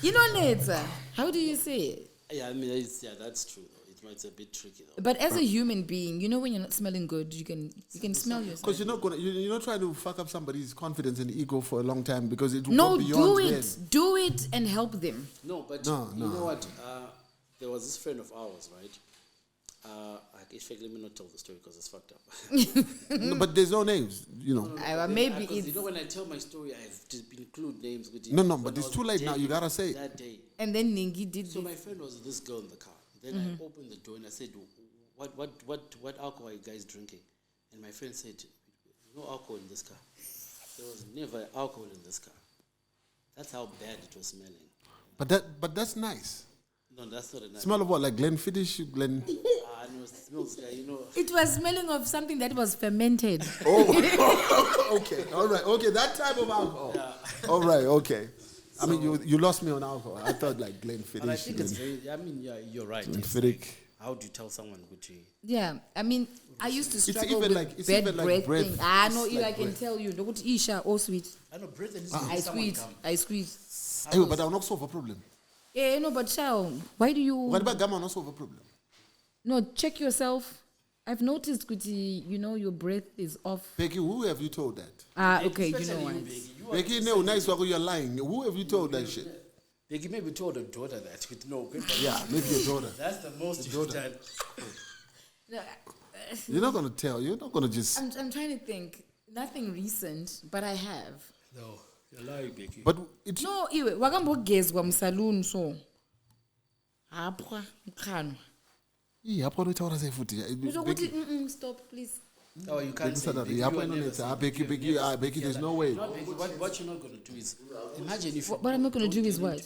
You know, Neta, how do you say it? yeah, I mean, that's true though. It's a bit tricky though. But as a human being, you know when you're not smelling good, you can smell yourself. Because you're not trying to fuck up somebody's confidence and ego for a long time because it will No, go beyond do them. it. Do it and help them. No, but No. you know what? There was this friend of ours, right? In fact, let me not tell the story because it's fucked up. No, but there's no names, you know. Maybe Because it's... you know when I tell my story, I have to include names. With it. No, When but I it's was too late now. dating You gotta say it. that day. And then Ningi did So this. my friend was with this girl in the car. Then I opened the door and I said, "What alcohol are you guys drinking?" And my friend said, "No alcohol in this car. There was never alcohol in this car." That's how bad it was smelling. But that's nice. No, that's not a nice. Smell of what? Like Glenfiddich, Glen. No, it smells like, you know. It was smelling of something that was fermented. Okay, all right, okay, that type of alcohol. Yeah. All right, okay. I mean, you lost me on alcohol. I thought like Glenfiddich. And I think it's very. I mean, yeah, you're right. It's Glenfiddich. like, how do you tell someone Gucci? Yeah, I mean, I used to struggle even with like- it's bad even like breath breath. thing. It's I like can breath. tell you. Look at Isha, oh sweet. I know breath and I squeeze. I squeeze. Hey, but I'll not solve a problem. Yeah, no, but child, why do you... What about Gamma not solve a problem? No, check yourself. I've noticed, Kuti, you know, your breath is off. Becky, who have you told that? Okay, you know what? Becky, no, nice wako, you're lying. Who have you told that shit? They maybe told a daughter that. No, Yeah, maybe your daughter. that's the most you've done. No, You're not gonna tell. You're not gonna just. I'm trying to think. Nothing recent, but I have. No, you're lying, Becky. But it's No, iwe, wakambogezwa msaloon so. Apwa, mkhanwa. yeah. Hapo nita ora futhi. Uzokuthi, stop, please. Oh, you can't say Becky, Becky, you hapo are never nita. saying Becky, Becky. There's no way. Not Becky, what you're not going to do is imagine if What I'm not going to do is what?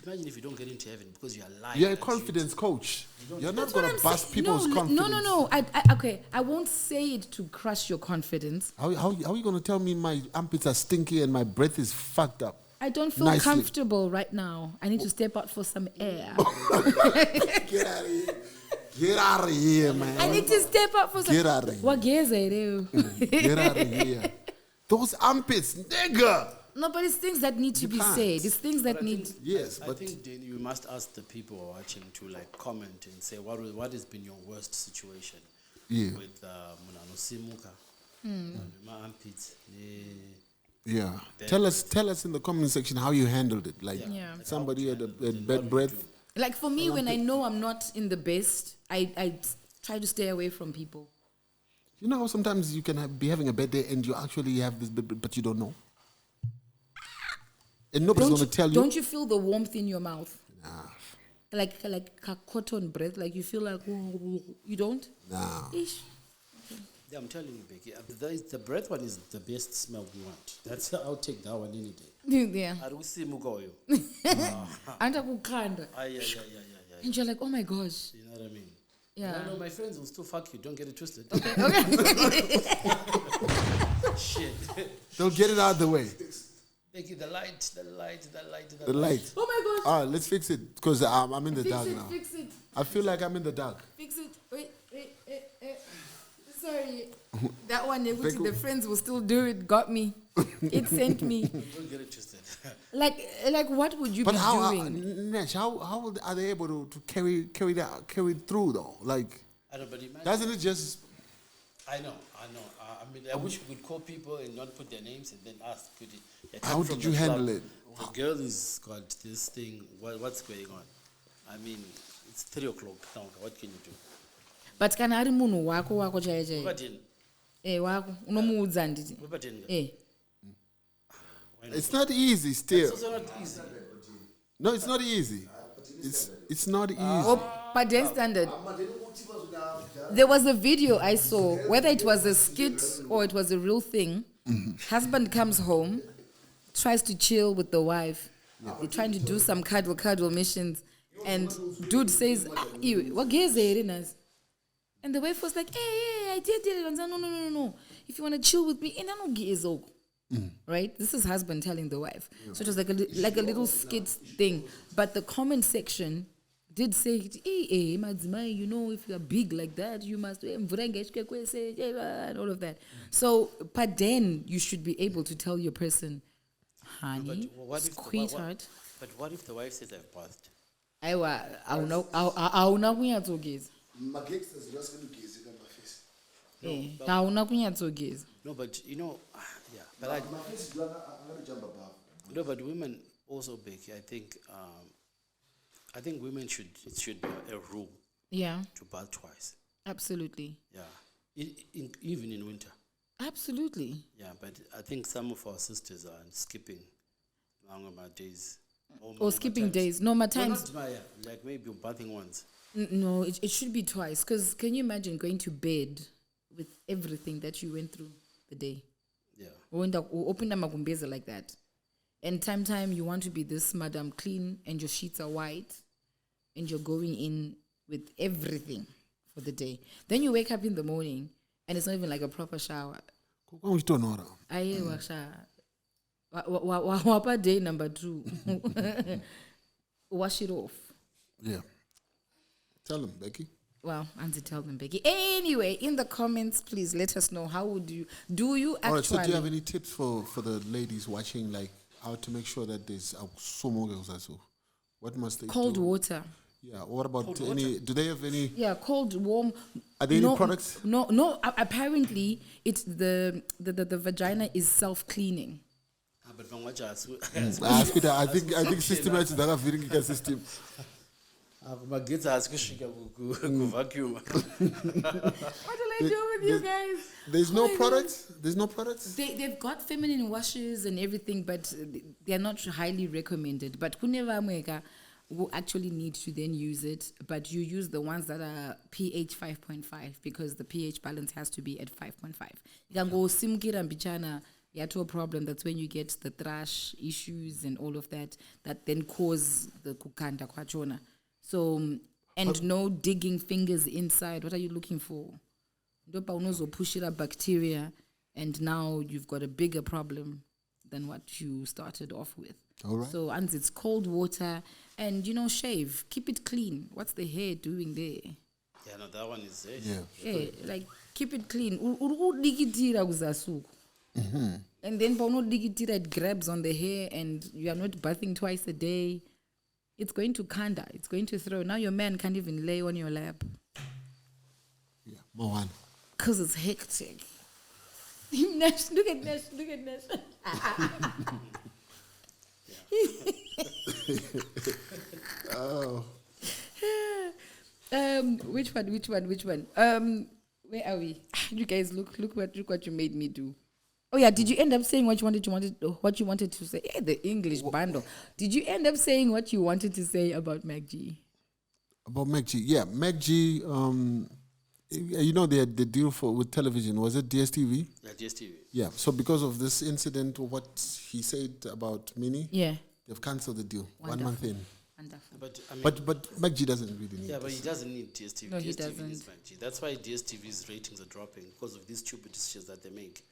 Imagine if you don't get into heaven because you are lying. You're a that you- confidence coach. You're not That's what gonna I'm bust saying. people's confidence. No. Okay, I won't say it to crush your confidence. How are you gonna tell me my armpits are stinky and my breath is fucked up? I don't feel Nicely. comfortable right now. I need to step out for some air. Get out of here. Get out of here, man. I need to step out for some. Get out of here. Wageza ere. Get out of here. Those armpits, nigga. No, but it's things that need to be can't. said. It's things that need. Yes, I but think Denny, you must ask the people who are watching to like comment and say what has been your worst situation yeah, with Munano Simuka, my armpits. yeah. Tell us in the comment section how you handled it. Like Yeah. somebody had bad breath. Like for me, when I know I'm not in the best, I try to stay away from people. You know, sometimes you can be having a bad day and you actually have this, but you don't know. And nobody's going to tell you. Don't you feel the warmth in your mouth? Nah, Like a cotton breath, like you feel like you don't. nah. Ish. Yeah, I'm telling you, Becky, the breath one is the best smell we want. That's I'll take that one any day. Yeah. Arusimuka oyo. Anta kukhanda. Yeah. And you're like, oh my gosh. You know what I mean? Yeah. No, my friends will still fuck you. Don't get it twisted. Okay. Shit. Don't get it out of the way. Becky, the light. The light. Oh my gosh. All right, let's fix it because I'm in the dark now. Fix it. I feel like I'm in the dark. Fix it. Wait. Sorry. That one, the friends will still do it. Got me. It sent me. Don't get it twisted. Like, what would you But be how, doing? Nash, how are they able to carry it through though? Like, I know, but imagine. doesn't it just? I know. I mean, I wish we could call people and not put their names and then ask, could it? How did you handle it? The girl has got this thing. What's going on? I mean, it's 3 o'clock now. What can you do? But kana ari munhu wako chaiye. But in, Wako unomuudza nditi. but in, It's not easy still. it's also not easy. No, it's not easy. It's not easy. But then standard. There was a video I saw, whether it was a skit or it was a real thing. Husband comes home, tries to chill with the wife. They're trying to do some cuddle missions. And dude says, "Iwe, wageze ere nazi?" And the wife was like, hey, I did it. And I said, no. If you want to chill with me, right? This is husband telling the wife. So it was like a little skit thing. But the comment section did say, hey, Madzimai, if you are big like that, you must, and all of that. So, but then you should be able to tell your person, honey, sweetheart. But what if the wife says I've bathed? Hauna kunyatsogeza. Magangsters just going to gaze at my face. Hauna kunyatsogeza. No, but yeah. But my face is I'm going to jump above. No, but women also, Becky, I think women it should be a rule. Yeah. To bath twice. Absolutely. Yeah. Even in winter. Absolutely. Yeah, but I think some of our sisters are skipping longer days. Or skipping days. No, my times. No, not like maybe bathing once. No, it should be twice. Because can you imagine going to bed with everything that you went through the day? Yeah. Or open the magumbeza like that. And time you want to be this madam clean and your sheets are white and you're going in with everything for the day. Then you wake up in the morning and it's not even like a proper shower. Wapa day number 2. Wash it off. Yeah. Tell them, Becky. Well, Auntie, tell them, Becky. Anyway, in the comments, please let us know how would you do you actually. All right, so do you have any tips for the ladies watching, like how to make sure that there's what must they cold do? water? Yeah. What about any? Do they have any? Yeah, cold, warm. Are there any products? No. Apparently, it's the vagina is self-cleaning. But from what I think system is a very system. What will I do with you guys? There's no products. There's no products. They've got feminine washes and everything, but they're not highly recommended. But who actually need to then use it, but you use the ones that are pH 5.5 because the pH balance has to be at 5.5. You can go simkira mbichana. Yeah, to a problem. That's when you get the thrush issues and all of that then cause the kukanda kwachona. So, and no digging fingers inside. What are you looking for? Ndopa unozo push it up bacteria, and now you've got a bigger problem than what you started off with. All right. So, and it's cold water, and shave. Keep it clean. What's the hair doing there? Yeah, no, that one is it. Yeah, like keep it clean. And then it grabs on the hair and you are not bathing twice a day. It's going to kanda. It's going to throw. Now your man can't even lay on your lap. Yeah, more one. Because it's hectic. Nash, look at Nash. Oh. Which one? Where are we? You guys look what you made me do. Oh yeah, did you end up saying what you wanted to say? Yeah, the English bundle. Did you end up saying what you wanted to say about MacG? About MacG, yeah, MacG. They had the deal with television. Was it DSTV? Yeah, DSTV. Yeah. So because of this incident, what he said about Minnie, yeah, they've cancelled the deal. Wonderful. 1 month in. Wonderful. But MacG doesn't really need. Yeah, but he doesn't need DSTV. No, DSTV he doesn't. needs MacG. That's why DSTV's ratings are dropping because of these stupid decisions that they make.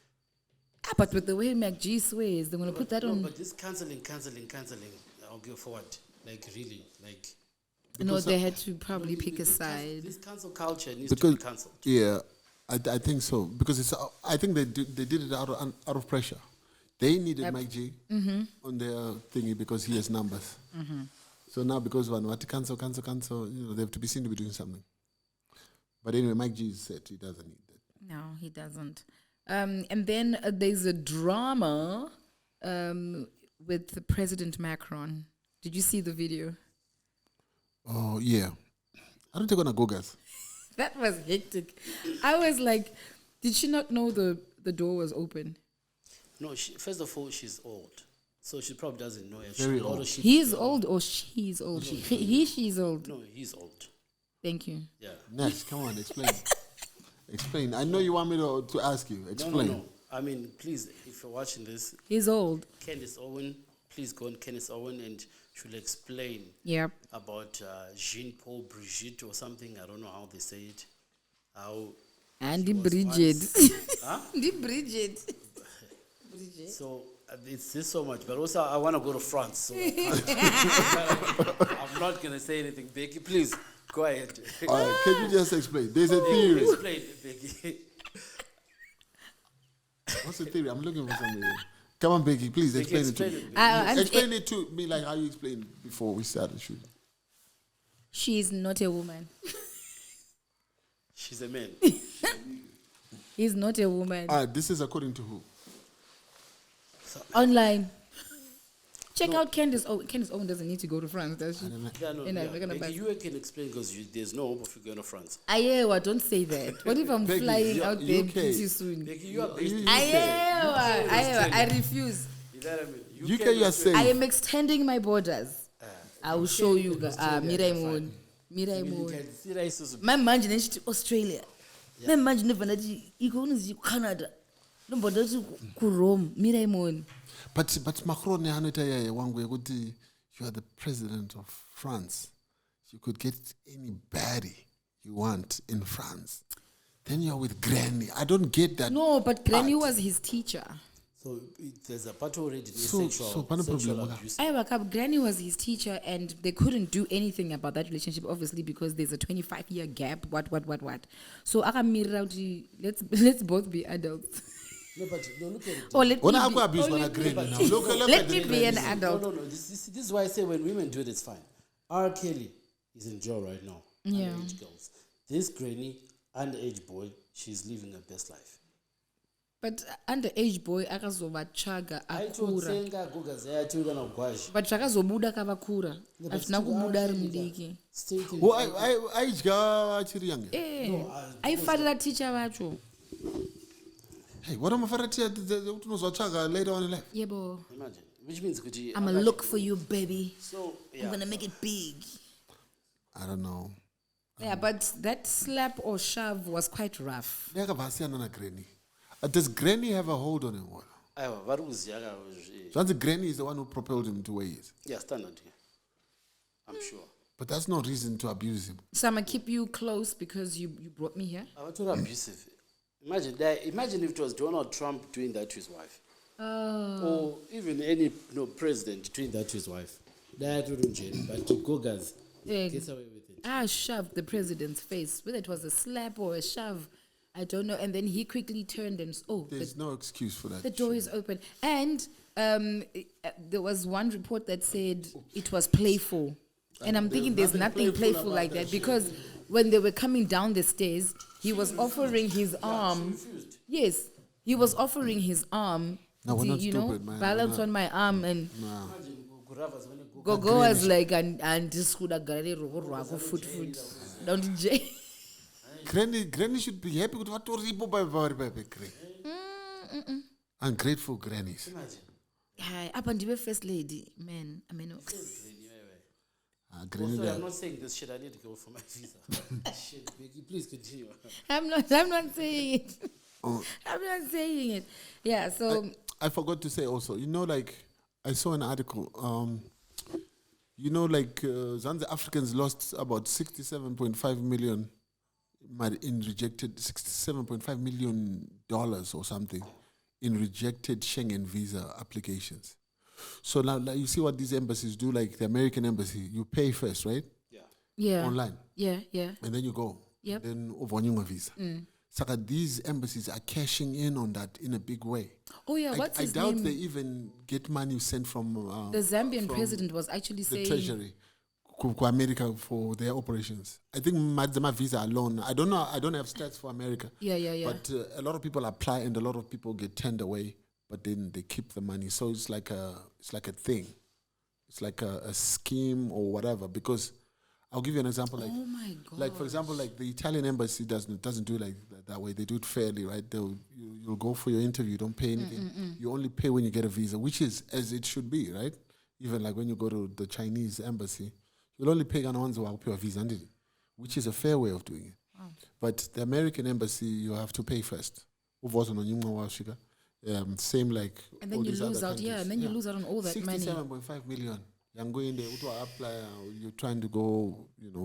But with the way MacG swears, they're going to put that on. But this cancelling. I'll go forward. Like really, like. No, they had to probably pick a side. This cancel culture needs to be cancelled. Yeah, I think so because I think they did it out of pressure. They needed MacG on their thingy because he has numbers. Mm-hmm. So now because one want to cancel, they have to be seen to be doing something. But anyway, MacG said he doesn't need that. No, he doesn't. And then there's a drama with President Macron. Did you see the video? Oh, yeah. I don't think I'm going to go, guys. That was hectic. I was like, did she not know the door was open? No, first of all, she's old. So she probably doesn't know. Very old. He's old or she's old? She's old. No, he's old. Thank you. Yeah. Nash, come on, explain. Explain. I know you want me to ask you. Explain. No. I mean, please, if you're watching this. He's old. Candace Owen, please go on Candace Owen and she'll explain Yep. about Jean Paul Brigitte or something. I don't know how they say it. How? Andy she was Bridget. once- Huh? Andy Bridget. So it's just so much, but also I want to go to France. So I can't. I'm not gonna say anything, Becky. Please go ahead. All right, can you just explain? There's a theory. Explain, Becky. What's the theory? I'm looking for something. Come on, Becky, please Becky, explain it to explain me. it. Explain it to me like how you explained before we started shooting. She's not a woman. She's a man. He's not a woman. All right, this is according to who? Online. Check out Candace Owen. Candace Owen doesn't need to go to France, does she? Yeah, no, And I'm yeah. gonna Becky, buy- you can explain because there's no hope of you going to France. Ayewa, don't say that. What if I'm Becky, flying you're out there UK. pretty soon? Becky, you are based in Ayewa, I refuse. You know what I mean? UK, you are saying. I am extending my borders. I will show you. Mirai Moon. Mirai Moon. My manje nechithi Australia. My manje never nathi ikonuzi Canada. Nomboda ku Rome. Mirai Moon. But Macron anoita yeye wangu yekuti you are the president of France. You could get anybody you want in France. Then you are with Granny. I don't get that. No, but Granny was his teacher. So there's a part already. So pana sexual problem. abuse. Granny was his teacher, and they couldn't do anything about that relationship, obviously, because there's a 25-year gap. What? So let's both be adults. No, but no, look at it. Or let When me I be- go abuse or when I let me Granny be- now. Look Let at me the be an Granny. adult. No. This is why I say when women do it, it's fine. R. Kelly is in jail right now. Yeah. Underage girls. This granny, underage boy, she's living her best life. But underage boy akazovatsvaga I akura. told Senga Gugazaya to the Gwaji. But zvakazobuda kavakura but hazvina still kubuda ari R. Kelly mudiki. State in Well, I achiri young. aifarira ticha vacho. Hey, what am I for to later on in life? Yebo, Imagine. Which means could you I'm gonna look for you, baby. So yeah. I'm gonna make it big. I don't know. Yeah, but that slap or shove was quite rough. Granny. Does Granny have a hold on him? Once Granny is the one who propelled him to where he is. Yeah, standard. I'm sure. But that's no reason to abuse him. So I'm gonna keep you close because you brought me here. I want to abusive. Imagine that. Imagine if it was Donald Trump doing that to his wife. Or even any president doing that to his wife. That wouldn't change. But to Gogas gets away with it. I shoved the president's face, whether it was a slap or a shove, I don't know. And then he quickly turned and There's no excuse for that. the door is open. And there was one report that said it was playful. And I'm thinking there's nothing playful like that because when they were coming down the stairs, he was offering his arm. Yes, he was offering his arm. No, we're to, not you stupid, know, man. balance We're on my arm and No. Gogo was like, and this could have got a foot. Don't you? Granny should be happy with what Granny. Ungrateful grannies. Hi, up and the first lady, man. I mean, Granny, Also, I'm not saying this shit. I need to go for my visa. Shit, Becky, please continue. I'm not saying it. I'm not saying it. Yeah, so I forgot to say also, like, I saw an article, Zanzibar Africans lost about 67.5 million in rejected, $67.5 million or something in rejected Schengen visa applications. So now you see what these embassies do, like the American embassy, you pay first, right? yeah, Online. yeah. And then you go. Yep. Then over visa. So that these embassies are cashing in on that in a big way. Oh yeah, what's I his doubt name? they even get money sent from The Zambian from president was actually the saying treasury to America for their operations. I think Madzama visa alone. I don't know. I don't have stats for America. Yeah. But a lot of people apply and a lot of people get turned away. But then they keep the money. So it's like a thing. It's like a scheme or whatever. Because I'll give you an example. Like, oh my god. like for example, like the Italian embassy doesn't do like that way. They do it fairly, right? You'll go for your interview. You don't pay anything. You only pay when you get a visa, which is as it should be, right? Even like when you go to the Chinese embassy, you'll only pay once while pay a visa, which is a fair way of doing it. Wow. But the American embassy, you have to pay first. Same like And then all you these lose other out, yeah, countries. and then you lose out on all that money. 67.5 million. I'm going there to apply. You're trying to go,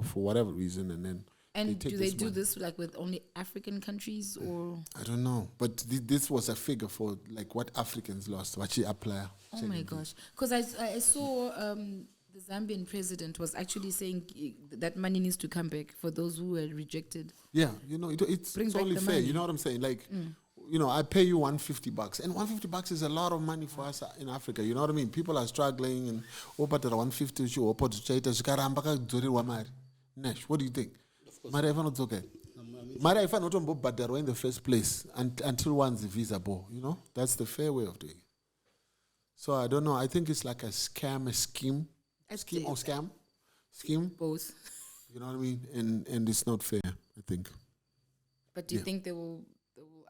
for whatever reason, and then And take do they this do money. this like with only African countries or? I don't know, but this was a figure for like what Africans lost. What she apply? Oh my gosh! Because I saw the Zambian president was actually saying that money needs to come back for those who were rejected. Yeah, it's Bring back only the fair. money. You know what I'm saying? Like, I pay you $150, and $150 is a lot of money for us in Africa. You know what I mean? People are struggling, and but the 150 you open to chaita shikaramba ka dzoriwa mari. Nash, what do you think? Mari if not okay. Mari if not badaro in the first place until one's visa ball. That's the fair way of doing it. So I don't know. I think it's like a scam, a scheme, scheme or scam, scheme. Both. You know what I mean? And it's not fair. I think. But do you think they will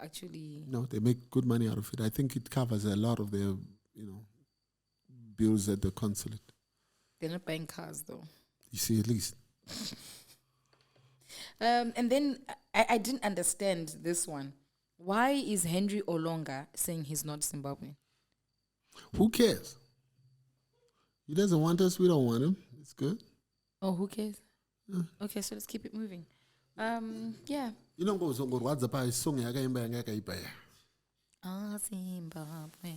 actually? No, they make good money out of it. I think it covers a lot of their, bills at the consulate. They're not buying cars though. You see, at least. And then I didn't understand this one. Why is Henry Olonga saying he's not Zimbabwean? Who cares? He doesn't want us. We don't want him. It's good. Oh, who cares? Okay, so let's keep it moving. Yeah. Goes on WhatsApp song yakaimba. Ah, Zimbabwe.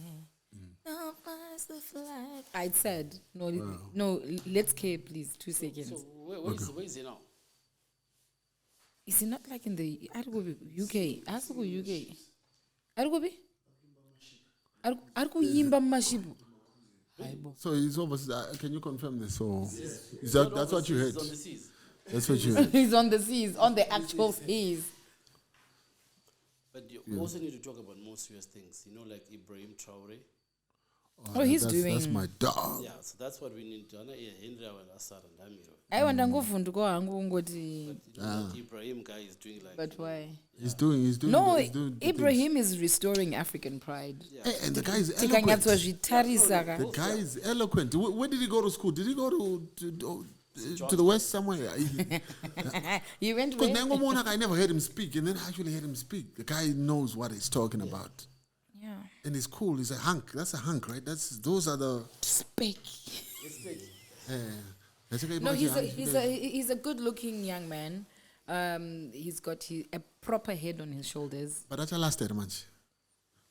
No, where's the flag? I said no. Let's keep please 2 seconds. So where is he now? Is he not like in the UK? Ask who UK. Argobi? Argo yimba mashibu. So he's almost. Can you confirm this? So is that's what you heard? He's on the seas. That's what you heard. He's on the seas, on the actual seas. But you also need to talk about more serious things. Like Ibrahim Traore. Oh, he's that's, doing. That's my dog. Yeah, so that's what we need to know. Henry Asar and Amiro. I want to go funduko hangu ngoti. The Ibrahim guy is doing like. But why? He's doing. No, he's doing Ibrahim is restoring African pride. Yeah. Hey, and the guy is eloquent. The The guy is eloquent. Where did he go to school? Did he go to the west somewhere? You went Because where? I never heard him speak, and then I actually heard him speak. The guy knows what he's talking about. Yeah. And he's cool. He's a hunk. That's a hunk, right? Those are the. Speak. Yeah. No, he's a good-looking young man. He's got a proper head on his shoulders. But that's a last day, much.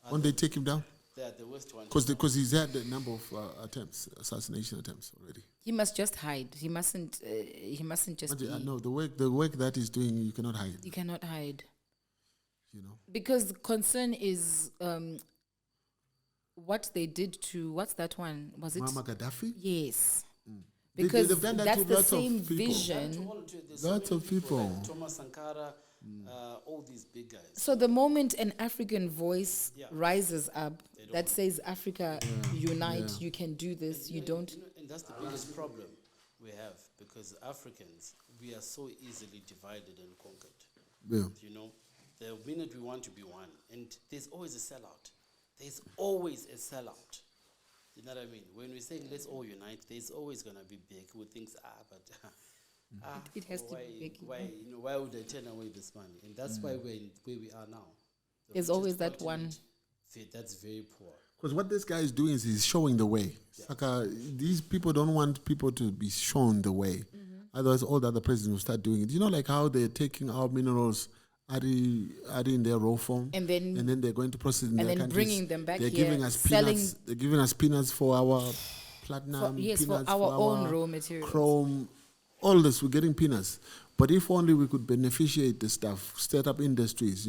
Won't they take him down? They're the worst one. Because he's had a number of assassination attempts already. He must just hide. He mustn't just. No, the work that he's doing, you cannot hide. You cannot hide. Because the concern is what they did to what's that one? Was it Muammar Gaddafi? Yes. They- Because they've done that that's to the lots of same people. vision. Lots of people. Like Thomas Sankara, all these big guys. So the moment an African voice Yeah. rises up that says Africa unite, you can do this, you don't. And that's the biggest problem we have, because Africans, we are so easily divided and conquered. Yeah. The minute we want to be one, and there's always a sellout. There's always a sellout. You know what I mean? When we're saying let's all unite, there's always gonna be big who thinks It has to why, be big. why would I turn away this money? And that's why we're in where we are now. The There's richest always that continent, that's very poor. Because what this guy is doing is he's showing the way. It's like these people don't want people to be shown the way. Otherwise, all the other presidents will start doing it. Like how they're taking our minerals are in their raw form, And then they're going to process in their then countries. bringing them back They're here, giving us selling- peanuts. They're giving us peanuts for our platinum. For peanuts our own raw materials. Chrome, all this, we're getting peanuts. But if only we could beneficiate the stuff, start up industries,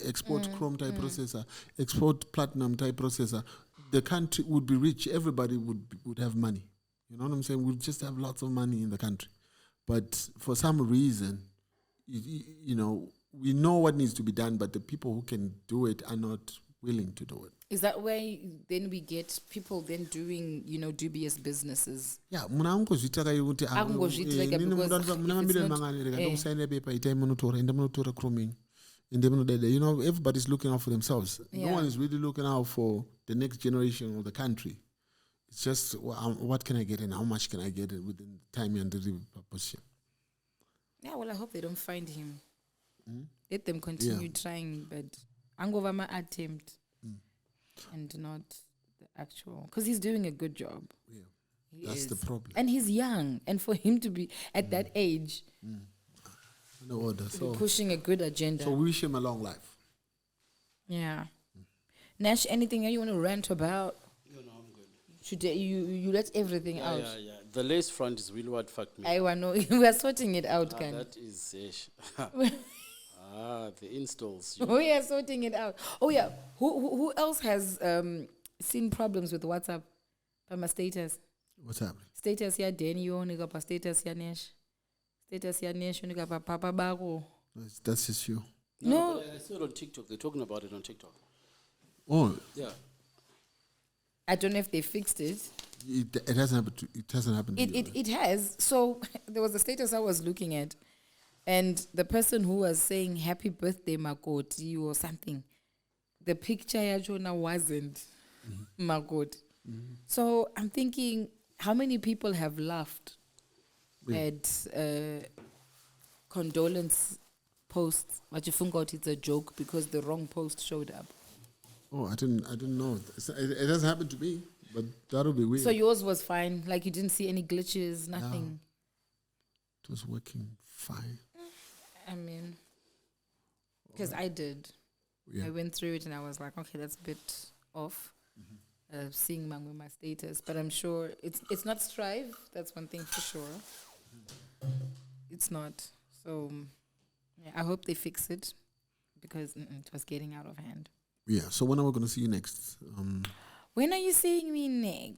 export chrome type processor, export platinum type processor, the country would be rich. Everybody would have money. You know what I'm saying? We'd just have lots of money in the country. But for some reason, we know what needs to be done, but the people who can do it are not willing to do it. Is that why then we get people then doing, dubious businesses? Yeah, muna angozvita kuti Angozvitireka because if it's not- usaine paper itai munotora ende munotora chroming ende munodada. Everybody's looking out for themselves. Yeah. No one is really looking out for the next generation of the country. It's just what can I get and how much can I get within time and the position. Yeah, well, I hope they don't find him. Let them continue trying, but Angovama attempt and not the actual. Because he's doing a good job. Yeah, He that's is. the problem. And he's young. And for him to be at that age, No order. So pushing a good agenda. So we wish him a long life. Yeah. Nash, anything you want to rant about? No, I'm good. Should you let everything out? Yeah. The lace front is really what fucked me. I know we are sorting it out, Kan. That is ish. The installs. We are sorting it out. Oh yeah. Who else has seen problems with WhatsApp? By my status. What's happening? Status ya Denny yo nika pa status ya Nash. Status ya Nash nika pa papa bako. That's just you. No. I saw it on TikTok. They're talking about it on TikTok. Oh. Yeah. I don't know if they fixed it. It hasn't happened to you. It has. So there was a status I was looking at, and the person who was saying happy birthday Makoti or something, the picture yachona wasn't Makoti. So I'm thinking, how many people have laughed at condolence posts, but you think it's a joke because the wrong post showed up? Oh, I didn't know. It hasn't happened to me, but that'll be weird. So yours was fine, like you didn't see any glitches, nothing. No. It was working fine. I mean, because I did. Yeah. I went through it and I was like, okay, that's a bit off. Seeing my status, but I'm sure it's not strive. That's one thing for sure. It's not. So yeah, I hope they fix it because it was getting out of hand. Yeah. So when are we going to see you next? When are you seeing me next?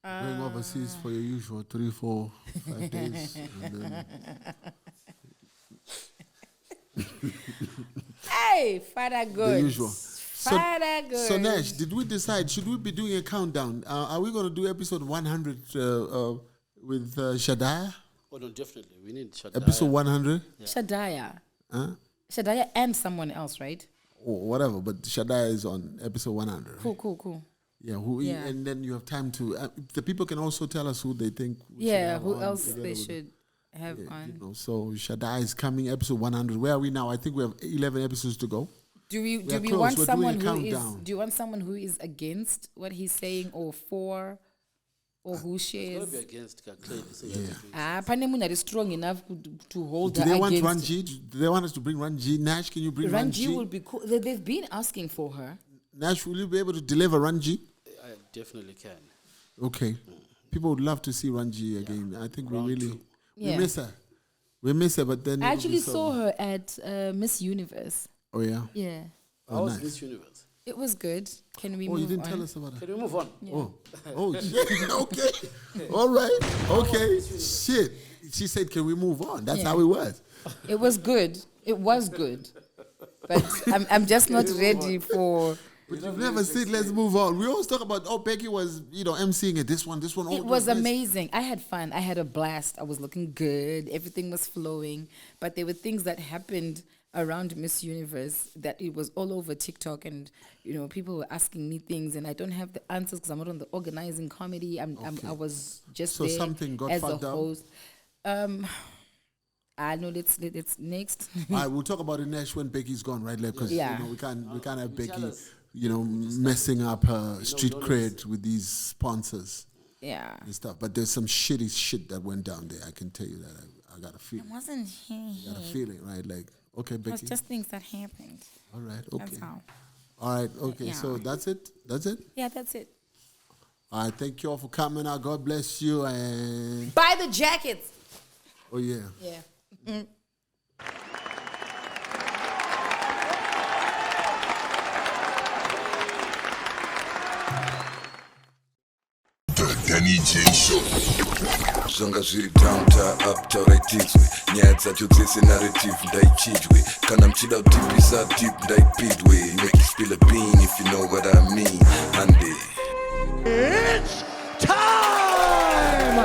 Going overseas for your usual 3, 4, 5 days. And then Hey, Father God. the usual. Father God. So Nash, did we decide? Should we be doing a countdown? Are we going to do episode 100 with Shadaya? Oh, no, definitely. We need Shaddai. Episode 100? Shadaya. Huh? Shadaya and someone else, right? Or whatever, but Shadaya is on episode 100. Right? Cool. Yeah, Yeah. and then you have time to. The people can also tell us who they think. we should Yeah, have who on else together they with should have on? You know, so Shadai is coming, episode 100. Where are we now? I think we have 11 episodes to go. Do we are want close. We're someone doing a who is? countdown. Do you want someone who is against what he's saying or for, or who It's shares? going to be against clearly. So Pane munhu is strong enough to hold Do her they want against. Ranji? Do they want us to bring Ranji? Nash, can you bring Ranji Ranji? will be cool. They've been asking for her. Nash, will you be able to deliver Ranji? I definitely can. Okay. People would love to see Ranji again. I think Round we really two. Yeah. we miss her. We miss her, but then I it'll be actually so- saw her at Miss Universe. Oh yeah. Yeah, How was nice. Miss Universe? it was good. Can we Oh, move you didn't on? tell us about her. Can we move on? Oh, shit. Okay. All right. Okay. Shit. She said, "Can we move on?" That's Yeah. how it was. It was good. It was good, but I'm just not ready for. But you've never said, "Let's move on." We always talk about, Becky was, emceeing it. This one. Oh, It was nice. amazing. I had fun. I had a blast. I was looking good. Everything was flowing. But there were things that happened around Miss Universe that it was all over TikTok, and people were asking me things, and I don't have the answers because I'm not on the organizing committee. I was just So there something got as a fucked up? host. I know. Let's next. All right, we'll talk about it next when Becky's gone, right? Because Yeah. we can't have Becky, us. messing up her street cred with these sponsors Yeah. and stuff. But there's some shitty shit that went down there. I can tell you that. I got a feeling. It wasn't here. I got a feeling, right? Like, okay, It was Becky. just things that happened. All right, okay. That's all. All right, okay. Yeah. So that's it. That's it. Yeah, that's it. All right, thank you all for coming out. God bless you. And Buy the jackets. oh yeah. Yeah. The Denny J Show. zvanga zviri downta up tauraitirwe nyaya dzacho dzese narrative ndaichidwe kana mchida kutipisa deep ndaipidwe make you spill a bean if you know what I mean hande It's time!